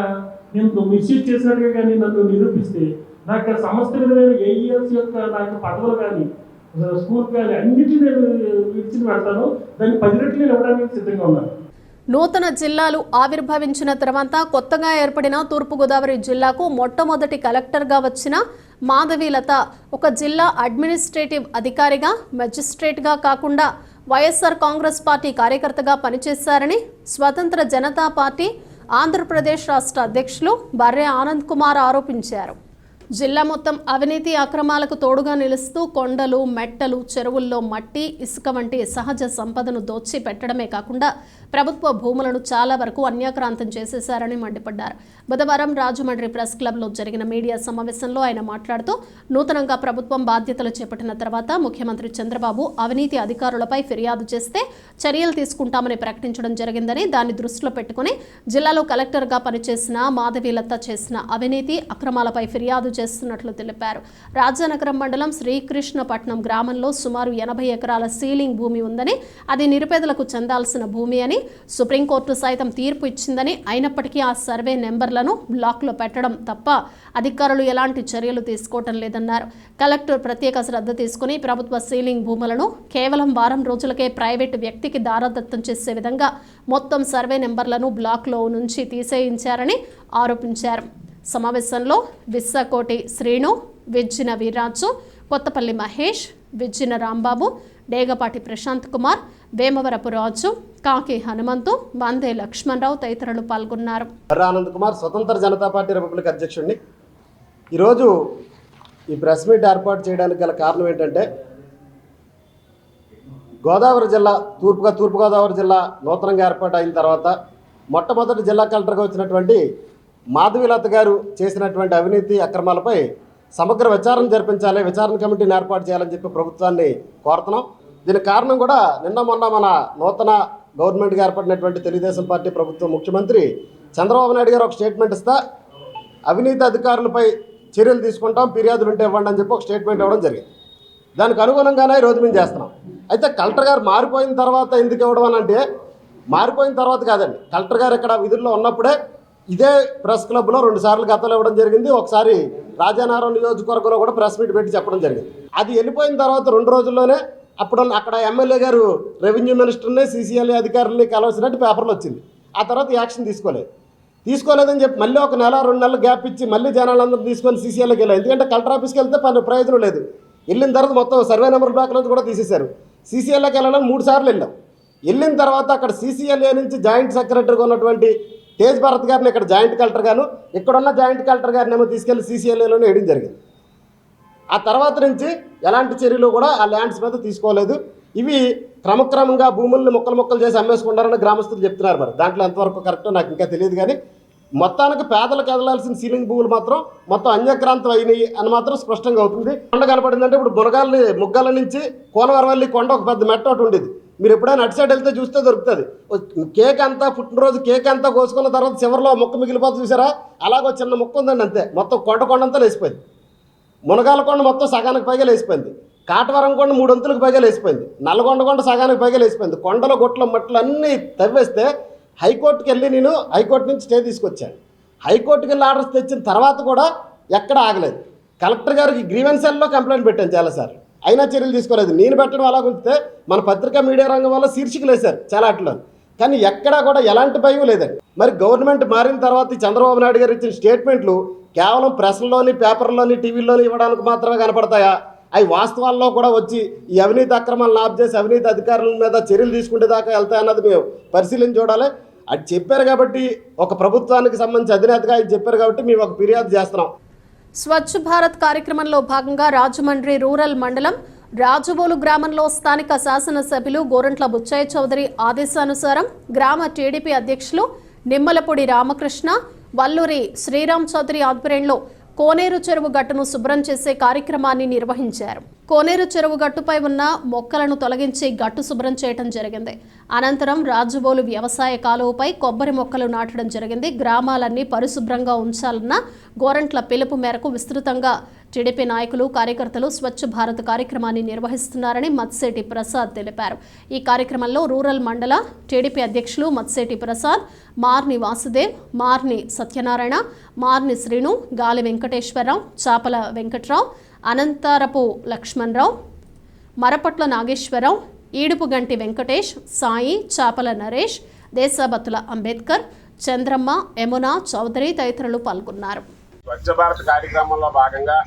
నేను మిస్యూజ్ చేసినట్టుగా కానీ నన్ను నిరూపిస్తే నా యొక్క సమస్త విధమైన ఏఈఎల్స్ యొక్క నా యొక్క పదవులు కానీ స్కూల్ కానీ అన్నిటినీ నేను విడిచి పెడతాను. దాన్ని 10 రెట్లు ఇవ్వడానికి సిద్ధంగా ఉన్నాను. నూతన జిల్లాలు ఆవిర్భవించిన తర్వాత కొత్తగా ఏర్పడిన తూర్పుగోదావరి జిల్లాకు మొట్టమొదటి కలెక్టర్గా వచ్చిన మాధవీలత ఒక జిల్లా అడ్మినిస్ట్రేటివ్ అధికారిగా, మెజిస్ట్రేట్గా కాకుండా వైఎస్ఆర్ కాంగ్రెస్ పార్టీ కార్యకర్తగా పనిచేశారని స్వతంత్ర జనతా పార్టీ ఆంధ్రప్రదేశ్ రాష్ట్ర అధ్యక్షులు బర్రె ఆనంద్ కుమార్ ఆరోపించారు. జిల్లా మొత్తం అవినీతి అక్రమాలకు తోడుగా నిలుస్తూ కొండలు, మెట్టలు, చెరువుల్లో మట్టి, ఇసుక వంటి సహజ సంపదను దోచి పెట్టడమే కాకుండా ప్రభుత్వ భూములను చాలా వరకు అన్యాక్రాంతం చేసేశారని మండిపడ్డారు. బుధవారం రాజమండ్రి ప్రెస్ క్లబ్లో జరిగిన మీడియా సమావేశంలో ఆయన మాట్లాడుతూ నూతనంగా ప్రభుత్వం బాధ్యతలు చేపట్టిన తర్వాత ముఖ్యమంత్రి చంద్రబాబు అవినీతి అధికారులపై ఫిర్యాదు చేస్తే చర్యలు తీసుకుంటామని ప్రకటించడం జరిగిందని, దాన్ని దృష్టిలో పెట్టుకుని జిల్లాలో కలెక్టర్గా పనిచేసిన మాధవీలత చేసిన అవినీతి అక్రమాలపై ఫిర్యాదు చేస్తున్నట్లు తెలిపారు. రాజానగరం మండలం శ్రీకృష్ణపట్నం గ్రామంలో సుమారు 80 ఎకరాల సీలింగ్ భూమి ఉందని, అది నిరుపేదలకు చెందాల్సిన భూమి అని సుప్రీంకోర్టు సైతం తీర్పు ఇచ్చిందని, అయినప్పటికీ ఆ సర్వే నెంబర్లను బ్లాక్లో పెట్టడం తప్ప అధికారులు ఎలాంటి చర్యలు తీసుకోవటం లేదన్నారు. కలెక్టర్ ప్రత్యేక శ్రద్ధ తీసుకుని ప్రభుత్వ సీలింగ్ భూములను కేవలం వారం రోజులకే ప్రైవేటు వ్యక్తికి దారదత్తం చేసే విధంగా మొత్తం సర్వే నెంబర్లను బ్లాక్లో నుంచి తీసేయించారని ఆరోపించారు. సమావేశంలో విస్సకోటి శ్రీను, విజ్జిన వీర్రాజు, కొత్తపల్లి మహేష్, విజ్జిన రాంబాబు, డేగపాటి ప్రశాంత్ కుమార్, వేమవరపు రాజు, కాకి హనుమంతు, వందే లక్ష్మణరావు తదితరులు పాల్గొన్నారు. ఆనంద్ కుమార్, స్వతంత్ర జనతా పార్టీ రిపబ్లిక్ అధ్యక్షుడిని. ఈరోజు ఈ ప్రెస్ మీట్ ఏర్పాటు చేయడానికి గల కారణం ఏంటంటే, గోదావరి జిల్లా తూర్పుగోదావరి జిల్లా నూతనంగా ఏర్పాటు అయిన తర్వాత మొట్టమొదటి జిల్లా కలెక్టర్గా వచ్చినటువంటి మాధవీలత గారు చేసినటువంటి అవినీతి అక్రమాలపై సమగ్ర విచారణ జరిపించాలి, విచారణ కమిటీని ఏర్పాటు చేయాలని చెప్పి ప్రభుత్వాన్ని కోరుతున్నాం. దీనికి కారణం కూడా నిన్న మొన్న మన నూతన గవర్నమెంట్గా ఏర్పడినటువంటి తెలుగుదేశం పార్టీ ప్రభుత్వం ముఖ్యమంత్రి చంద్రబాబు నాయుడు గారు ఒక స్టేట్మెంట్ ఇస్తా అవినీతి అధికారులపై చర్యలు తీసుకుంటాం, ఫిర్యాదులు ఉంటే ఇవ్వండి అని చెప్పి ఒక స్టేట్మెంట్ ఇవ్వడం జరిగింది. దానికి అనుగుణంగానే ఈరోజు మేము చేస్తున్నాం. అయితే కలెక్టర్ గారు మారిపోయిన తర్వాత ఎందుకు ఇవ్వడం అని అంటే, మారిపోయిన తర్వాత కాదండి, కలెక్టర్ గారు ఇక్కడ విధుల్లో ఉన్నప్పుడే ఇదే ప్రెస్ క్లబ్లో 2 సార్లు గతంలో ఇవ్వడం జరిగింది. ఒకసారి రాజానగరం నియోజకవర్గంలో కూడా ప్రెస్ మీట్ పెట్టి చెప్పడం జరిగింది. అది వెళ్ళిపోయిన తర్వాత 2 రోజుల్లోనే అప్పుడు అక్కడ ఎమ్మెల్యే గారు రెవెన్యూ మినిస్టర్ని సీసీఎల్ఏ అధికారులని కలవసినట్టు పేపర్లు వచ్చింది. ఆ తర్వాత యాక్షన్ తీసుకోలేదని చెప్పి మళ్ళీ 1 నెల 2 నెలలు గ్యాప్ ఇచ్చి మళ్ళీ జనాలందరూ తీసుకొని సీసీఎల్ఏకి వెళ్ళారు. ఎందుకంటే కలెక్టర్ ఆఫీస్కి వెళ్తే ప్రయోజనం లేదు. వెళ్ళిన తర్వాత మొత్తం సర్వే నెంబర్ బ్లాక్ నుంచి కూడా తీసేశారు. సీసీఎల్ఏకి వెళ్ళాలని 3 సార్లు వెళ్ళాం. వెళ్ళిన తర్వాత అక్కడ సీసీఎల్ఏ నుంచి జాయింట్ సెక్రటరీగా ఉన్నటువంటి తేజ్ భారత్ గారిని ఇక్కడ జాయింట్ కలెక్టర్ గాను, ఇక్కడున్న జాయింట్ కలెక్టర్ గారిని ఏమో తీసుకెళ్లి సీసీఎల్ఏలోనే వేయడం జరిగింది. ఆ తర్వాత నుంచి ఎలాంటి చర్యలు కూడా ఆ ల్యాండ్స్ మీద తీసుకోలేదు. ఇవి క్రమక్రమంగా భూముల్ని ముక్కలు చేసి అమ్మేసుకుంటారని గ్రామస్తులు చెప్తున్నారు. మరి దాంట్లో ఎంతవరకు కరెక్టో నాకు ఇంకా తెలియదు. కానీ మొత్తానికి పేదలకు ఎదలాల్సిన సీలింగ్ భూములు మాత్రం మొత్తం అన్యక్రాంతం అయినాయి అని మాత్రం స్పష్టంగా అవుతుంది. కొండ కనపడిందంటే ఇప్పుడు ముగ్గాల నుంచి కోనవరవల్లి కొండ ఒక పెద్ద మెట్ట ఒకటి ఉండేది. మీరు ఎప్పుడైనా అటు సైడ్ వెళ్తే చూస్తే దొరుకుతుంది. కేక్ అంతా పుట్టినరోజు కేక్ అంతా కోసుకున్న తర్వాత చివరిలో మొక్క మిగిలిపోతుంది చూసారా, అలాగో చిన్న మొక్క ఉందండి అంతే. మొత్తం కొండంతా లేచిపోయింది. మునగాల కొండ మొత్తం సగానికి పైగా లేచిపోయింది. కాటవరం కొండ 3 అంతులకు పైగా లేచిపోయింది. నల్లగొండ కొండ సగానికి పైగా లేచిపోయింది. కొండల గొట్ల మట్లు అన్నీ తవ్వేస్తే హైకోర్టుకి వెళ్ళి నేను హైకోర్టు నుంచి స్టే తీసుకొచ్చాను. హైకోర్టుకి వెళ్ళి ఆర్డర్స్ తెచ్చిన తర్వాత కూడా ఎక్కడ ఆగలేదు. కలెక్టర్ గారికి గ్రీవెన్సెల్లో కంప్లైంట్ పెట్టాను చాలాసార్లు, అయినా చర్యలు తీసుకోలేదు. నేను పెట్టడం అలా ఉంచితే మన పత్రికా మీడియా రంగం వల్ల శీర్షికలు వేశారు చాలా అట్లా, కానీ ఎక్కడా కూడా ఎలాంటి భయం లేదండి. మరి గవర్నమెంట్ మారిన తర్వాత చంద్రబాబు నాయుడు గారు ఇచ్చిన స్టేట్మెంట్లు కేవలం ప్రెస్లోని, పేపర్లోని, టీవీల్లోని ఇవ్వడానికి మాత్రమే కనపడతాయా? అవి వాస్తవాల్లో కూడా వచ్చి ఈ అవినీతి అక్రమాలను ఆఫ్ చేసి అవినీతి అధికారుల మీద చర్యలు తీసుకునే దాకా వెళ్తాయన్నది మేము పరిశీలించి చూడాలి. అది చెప్పారు కాబట్టి, ఒక ప్రభుత్వానికి సంబంధించి అధినేతగా ఇది చెప్పారు కాబట్టి మేము ఒక ఫిర్యాదు చేస్తున్నాం. స్వచ్ఛ భారత్ కార్యక్రమంలో భాగంగా రాజమండ్రి రూరల్ మండలం రాజబోలు గ్రామంలో స్థానిక శాసనసభ్యులు గోరంట్ల బుచ్చయ్య చౌదరి ఆదేశానుసారం గ్రామ టీడీపీ అధ్యక్షులు నిమ్మలపూడి రామకృష్ణ, వల్లూరి శ్రీరామ్ చౌదరి ఆధ్వర్యంలో కోనేరు చెరువు గట్టును శుభ్రం చేసే కార్యక్రమాన్ని నిర్వహించారు. కోనేరు చెరువు గట్టుపై ఉన్న మొక్కలను తొలగించి గట్టు శుభ్రం చేయడం జరిగింది. అనంతరం రాజబోలు వ్యవసాయ కాలువపై కొబ్బరి మొక్కలు నాటడం జరిగింది. గ్రామాలన్నీ పరిశుభ్రంగా ఉంచాలన్న గోరంట్ల పిలుపు మేరకు విస్తృతంగా టీడీపీ నాయకులు, కార్యకర్తలు స్వచ్ఛ భారత్ కార్యక్రమాన్ని నిర్వహిస్తున్నారని మత్సేటి ప్రసాద్ తెలిపారు. ఈ కార్యక్రమంలో రూరల్ మండల టీడీపీ అధ్యక్షులు మత్సేటి ప్రసాద్, మార్ని వాసుదేవ్, మార్ని సత్యనారాయణ, మార్ని శ్రీను, గాలి వెంకటేశ్వరరావు, చాపల వెంకట్రావు, అనంతారపు లక్ష్మణరావు, మరపట్ల నాగేశ్వరరావు, ఈడుపుగంటి వెంకటేష్, సాయి, చాపల నరేష్, దేశభక్తుల అంబేద్కర్, చంద్రమ్మ, యమున చౌదరి తదితరులు పాల్గొన్నారు. స్వచ్ఛ భారత్ కార్యక్రమంలో భాగంగా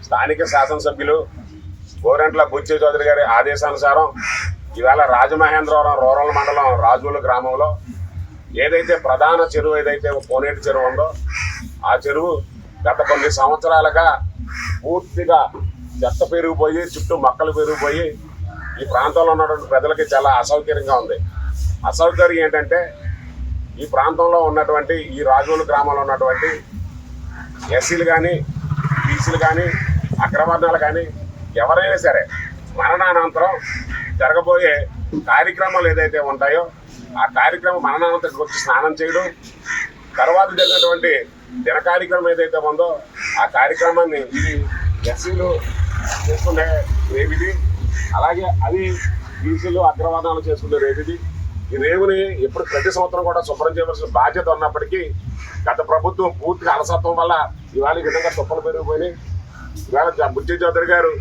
స్థానిక శాసనసభ్యులు గోరంట్ల బుచ్చయ్య చౌదరి గారి ఆదేశానుసారం ఈవేళ రాజమహేంద్రవరం రూరల్ మండలం రాజుల గ్రామంలో ఏదైతే ప్రధాన చెరువు ఏదైతే కోనేటి చెరువు ఉందో ఆ చెరువు గత కొన్ని సంవత్సరాలుగా పూర్తిగా చెత్త పెరిగిపోయి, చుట్టూ మొక్కలు పెరిగిపోయి ఈ ప్రాంతంలో ఉన్నటువంటి ప్రజలకి చాలా అసౌకర్యంగా ఉంది. అసౌకర్యం ఏంటంటే, ఈ ప్రాంతంలో ఉన్నటువంటి ఈ రాజోలు గ్రామంలో ఉన్నటువంటి ఎస్సీలు కానీ, బీసీలు కానీ, అగ్రవర్ణాలు కానీ ఎవరైనా సరే మరణానంతరం జరగబోయే కార్యక్రమాలు ఏదైతే ఉంటాయో ఆ కార్యక్రమం మరణానంతరం వచ్చి స్నానం చేయడం, తర్వాత జరిగినటువంటి దిన కార్యక్రమం ఏదైతే ఉందో ఆ కార్యక్రమాన్ని ఇది ఎస్సీలు చేసుకునే రేవిది, అలాగే అది బీసీలు అగ్రవర్ణాలు చేసుకునే రేవిది. ఈ రేవుని ఎప్పుడు ప్రతి సంవత్సరం కూడా శుభ్రం చేయవలసిన బాధ్యత ఉన్నప్పటికీ గత ప్రభుత్వం పూర్తిగా అలసత్వం వల్ల ఇవాళ ఈ విధంగా తుప్పలు పెరిగిపోయినాయి. ఇవాళ బుచ్చయ్య చౌదరి గారు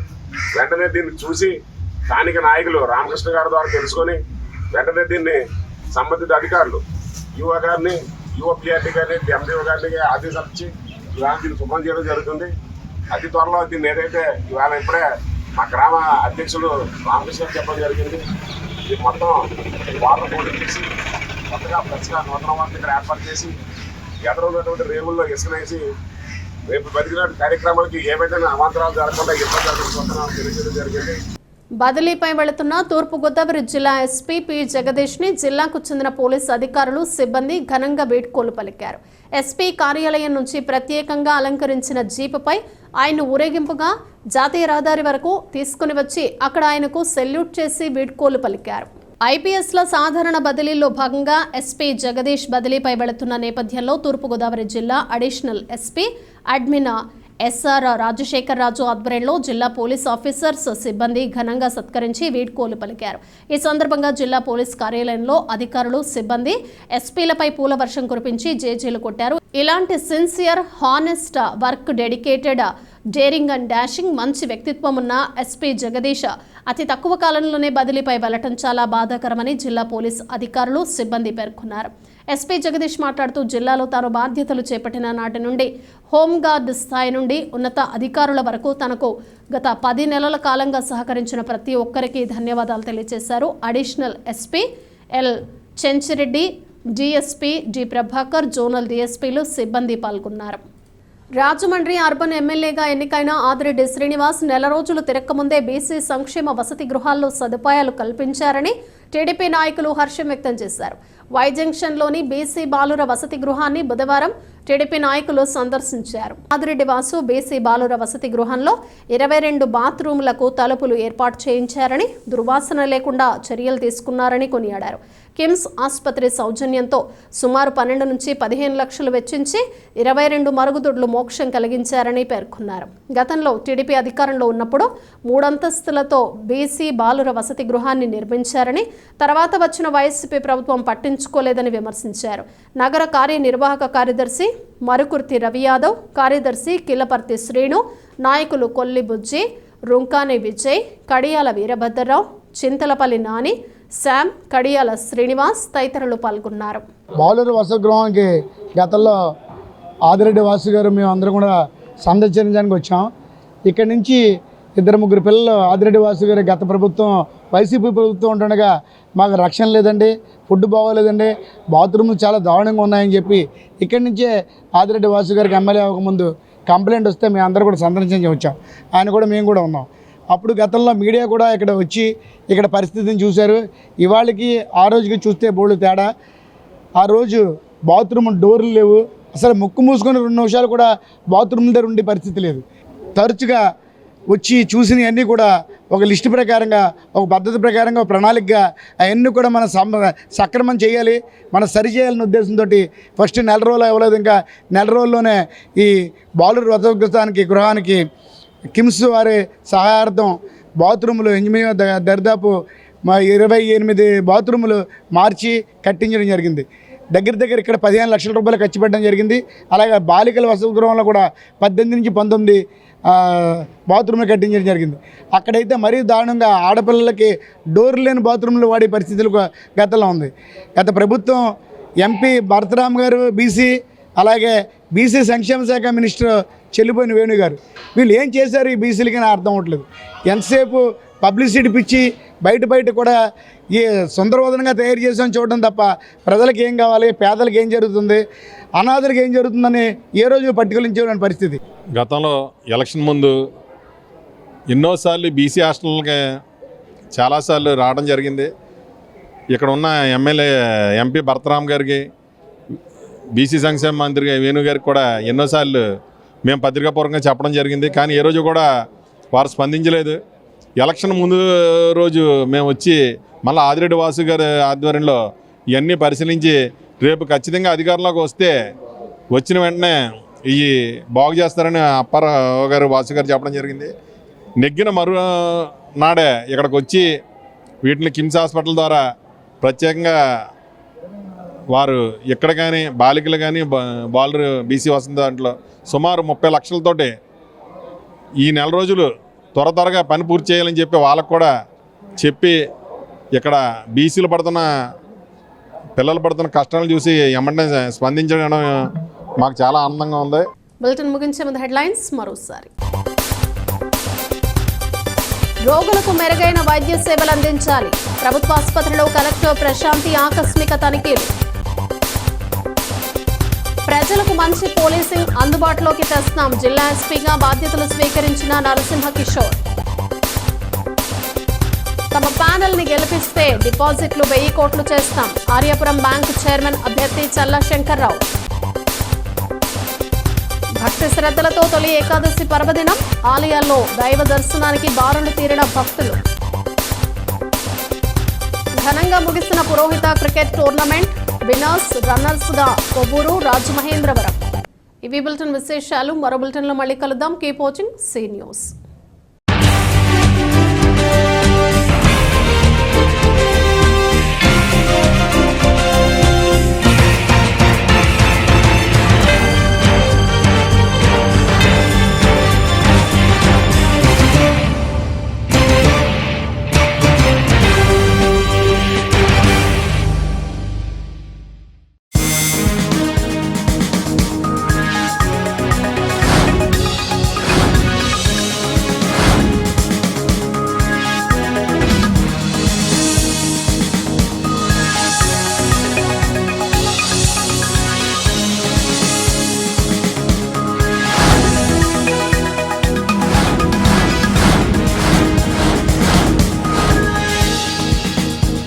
వెంటనే దీన్ని చూసి స్థానిక నాయకులు రామకృష్ణ గారి ద్వారా తెలుసుకొని వెంటనే దీన్ని సంబంధిత అధికారులు యువ గారిని, యువపిఆర్టీ గారిని, ఎండిఓ గారిని ఆదేశాలు ఇచ్చి ఇవాళ దీన్ని శుభ్రం చేయడం జరుగుతుంది. అతి త్వరలో దీన్ని ఏదైతే ఇవాళ ఇప్పుడే మా గ్రామ అధ్యక్షులు రామకృష్ణ చెప్పడం జరిగింది, ఇది మొత్తం వాటర్ బోర్డు చేసి కొత్తగా ఫ్రెష్గా నూతన వాటిని ఇక్కడ ఏర్పాటు చేసి ఎదురు ఉన్నటువంటి రేవుల్లో ఇసుకనేసి రేపు బతికిన కార్యక్రమాలకి ఏవైనా అవాంతరాలు జరగకుండా ఇబ్బంది తెలియజేయడం జరిగింది. బదిలీపై వెళుతున్న తూర్పుగోదావరి జిల్లా ఎస్పీ పి జగదీష్ ని జిల్లాకు చెందిన పోలీసు అధికారులు, సిబ్బంది ఘనంగా వీడ్కోలు పలికారు. ఎస్పీ కార్యాలయం నుంచి ప్రత్యేకంగా అలంకరించిన జీపుపై ఆయన ఊరేగింపుగా జాతీయ రహదారి వరకు తీసుకుని వచ్చి అక్కడ ఆయనకు సెల్యూట్ చేసి వీడ్కోలు పలికారు. ఐపీఎస్ల సాధారణ బదిలీలో భాగంగా ఎస్పీ జగదీష్ బదిలీపై వెళుతున్న నేపథ్యంలో తూర్పుగోదావరి జిల్లా additional SP admin SR Rajasekhar Raju ఆధ్వర్యంలో జిల్లా పోలీస్ ఆఫీసర్స్ సిబ్బంది ఘనంగా సత్కరించి వీడ్కోలు పలికారు. ఈ సందర్భంగా జిల్లా పోలీస్ కార్యాలయంలో అధికారులు సిబ్బంది ఎస్పీలపై పూల వర్షం కురిపించి జేజేలు కొట్టారు. ఇలాంటి sincere, honest work, dedicated, daring and dashing, మంచి వ్యక్తిత్వం ఉన్న ఎస్పీ జగదీష్ అతి తక్కువ కాలంలోనే బదిలీపై వెళ్లటం చాలా బాధాకరమని జిల్లా పోలీస్ అధికారులు సిబ్బంది పేర్కొన్నారు. ఎస్పీ జగదీష్ మాట్లాడుతూ జిల్లాలో తాను బాధ్యతలు చేపట్టిన నాటి నుండి హోంగార్డ్ స్థాయి నుండి ఉన్నత అధికారుల వరకు తనకు గత 10 నెలల కాలంగా సహకరించిన ప్రతి ఒక్కరికి ధన్యవాదాలు తెలియజేశారు. Additional SP L Chenchireddy, DSP G Prabhakar, zonal డిఎస్పీలు సిబ్బంది పాల్గొన్నారు. రాజమండ్రి అర్బన్ ఎమ్మెల్యేగా ఎన్నికైన ఆదిరెడ్డి శ్రీనివాస్ నెల రోజులు తిరక్కముందే బీసీ సంక్షేమ వసతి గృహాల్లో సదుపాయాలు కల్పించారని టీడీపీ నాయకులు హర్షం వ్యక్తం చేశారు. వై జంక్షన్లోని బీసీ బాలుర వసతి గృహాన్ని బుధవారం టీడీపీ నాయకులు సందర్శించారు. ఆదిరెడ్డి వాసు బీసీ బాలుర వసతి గృహంలో 22 బాత్రూంలకు తలుపులు ఏర్పాటు చేయించారని, దుర్వాసన లేకుండా చర్యలు తీసుకున్నారని కొనియాడారు. కిమ్స్ ఆసుపత్రి సౌజన్యంతో సుమారు 12 నుంచి 15 లక్షలు వెచ్చించి 22 మరుగుదొడ్లు మోక్షం కలిగించారని పేర్కొన్నారు. గతంలో టీడీపీ అధికారంలో ఉన్నప్పుడు 3 అంతస్తులతో బీసీ బాలుర వసతి గృహాన్ని నిర్మించారని, తర్వాత వచ్చిన వైసీపీ ప్రభుత్వం పట్టించుకోలేదని విమర్శించారు. నగర కార్యనిర్వాహక కార్యదర్శి మరుకుర్తి రవి యాదవ్, కార్యదర్శి కిల్లపర్తి శ్రీను, నాయకులు కొల్లి బుజ్జి, రుంకాని విజయ్, కడియాల వీరభద్రరావు, చింతలపల్లి నాని, శామ్, కడియాల శ్రీనివాస్ తదితరులు పాల్గొన్నారు. బాలుర వసతి గృహానికి గతంలో ఆదిరెడ్డి వాసు గారు మేము అందరం కూడా సందర్శించడానికి వచ్చాం. ఇక్కడి నుంచి 2-3 పిల్లలు ఆదిరెడ్డి వాసు గారు గత ప్రభుత్వం వైసీపీ ప్రభుత్వం ఉంటుండగా మాకు రక్షణ లేదండి, ఫుడ్ బాగోలేదండి, బాత్రూమ్లు చాలా దారుణంగా ఉన్నాయని చెప్పి ఇక్కడి నుంచే ఆదిరెడ్డి వాసు గారికి ఎమ్మెల్యే అవ్వకముందు కంప్లైంట్ వస్తే మేము అందరూ కూడా సందర్శించి వచ్చాం. ఆయన కూడా మేము కూడా ఉన్నాం. అప్పుడు గతంలో మీడియా కూడా ఇక్కడ వచ్చి ఇక్కడ పరిస్థితిని చూశారు. ఇవాళకి ఆ రోజుకి చూస్తే బోర్డు తేడా. ఆ రోజు బాత్రూమ్ డోర్లు లేవు, అసలు ముక్కు మూసుకొని 2 నిమిషాలు కూడా బాత్రూమ్ దగ్గర ఉండే పరిస్థితి లేదు. తరచుగా వచ్చి చూసినవన్నీ కూడా ఒక లిస్టు ప్రకారంగా, ఒక పద్ధతి ప్రకారంగా, ఒక ప్రణాళికగా అవన్నీ కూడా మనం సక్రమం చేయాలి, మనం సరి చేయాలనే ఉద్దేశంతో ఫస్ట్ 4 రోజులు అవ్వలేదు, ఇంకా 4 రోజుల్లోనే ఈ బాలుర వసతి గృహానికి కిమ్స్ వారి సహాయార్థం బాత్రూములు ఇంజనీర్ దరిదాపు 28 బాత్రూములు మార్చి కట్టించడం జరిగింది. దగ్గర ఇక్కడ 15 లక్షల రూపాయలు ఖర్చు పెట్టడం జరిగింది. అలాగే బాలికల వసతి గృహంలో కూడా 18 నుంచి 19 బాత్రూమ్లు కట్టించడం జరిగింది. అక్కడైతే మరీ దారుణంగా ఆడపిల్లలకి డోర్లు లేని బాత్రూమ్లు వాడే పరిస్థితులు గతంలో ఉంది. గత ప్రభుత్వం ఎంపీ భరతరామ్ గారు బీసీ, అలాగే బీసీ సంక్షేమ శాఖ మినిస్టర్ చెల్లిపోయిన వేణు గారు, వీళ్ళు ఏం చేశారు ఈ బీసీలకి అని అర్థం అవ్వట్లేదు. ఎంతసేపు పబ్లిసిటీ పిచ్చి బయట కూడా ఈ సుందరవదనంగా తయారు చేసామని చూడడం తప్ప ప్రజలకు ఏం కావాలి, పేదలకు ఏం జరుగుతుంది, అనాథలకు ఏం జరుగుతుందని ఏ రోజు పట్టుకలించేటువంటి పరిస్థితి. గతంలో ఎలక్షన్ ముందు ఎన్నోసార్లు బీసీ హాస్టల్కి చాలాసార్లు రావడం జరిగింది. ఇక్కడ ఉన్న ఎంపీ భరతరామ్ గారికి, బీసీ సంక్షేమ మంత్రి వేణు గారికి కూడా ఎన్నోసార్లు మేము పత్రికాపూర్వకంగా చెప్పడం జరిగింది. కానీ ఏ రోజు కూడా వారు స్పందించలేదు. ఎలక్షన్ ముందు రోజు మేము వచ్చి మళ్ళీ ఆదిరెడ్డి వాసు గారి ఆధ్వర్యంలో ఇవన్నీ పరిశీలించి రేపు ఖచ్చితంగా అధికారంలోకి వస్తే వచ్చిన వెంటనే ఇవి బాగు చేస్తారని అప్పారావు గారు వాసు గారు చెప్పడం జరిగింది. నెగ్గిన మరునాడే ఇక్కడికి వచ్చి వీటిని కిమ్స్ హాస్పిటల్ ద్వారా ప్రత్యేకంగా వారు ఎక్కడ కానీ బాలికలు కానీ బాలురు బీసీ వసతి దాంట్లో సుమారు 30 లక్షలతోటి ఈ నెల రోజులు త్వరగా పని పూర్తి చేయాలని చెప్పి వాళ్ళకు కూడా చెప్పి ఇక్కడ బీసీలు పడుతున్న పిల్లలు పడుతున్న కష్టాలను చూసి ఎమ్మటే స్పందించడం మాకు చాలా ఆనందంగా ఉంది. బులెటిన్ ముగించే ముందు హెడ్లైన్స్ మరోసారి. రోగులకు మెరుగైన వైద్య సేవలు అందించాలి. ప్రభుత్వ ఆసుపత్రిలో కలెక్టర్ ప్రశాంతి ఆకస్మిక తనిఖీలు. ప్రజలకు మంచి పోలీసింగ్ అందుబాటులోకి తెస్తాం. జిల్లా ఎస్పీగా బాధ్యతలు స్వీకరించిన నరసింహ కిషోర్. తమ ప్యానెల్ ని గెలిపిస్తే డిపాజిట్లు 1000 కోట్లు చేస్తాం. ఆర్యాపురం బ్యాంకు చైర్మన్ అభ్యర్థి చల్లా శంకర్రావు. భక్తి శ్రద్ధలతో తొలి ఏకాదశి పర్వదినం. ఆలయాల్లో దైవ దర్శనానికి బారులు తీరిన భక్తులు. ఘనంగా ముగిసిన పురోహిత క్రికెట్ టోర్నమెంట్. విన్నర్స్ రన్నర్స్ గా కొవ్వూరు, రాజమహేంద్రవరం. ఇవి బులెటిన్ విశేషాలు. మరో బులెటిన్లో మళ్ళీ కలుద్దాం. Keep watching see news.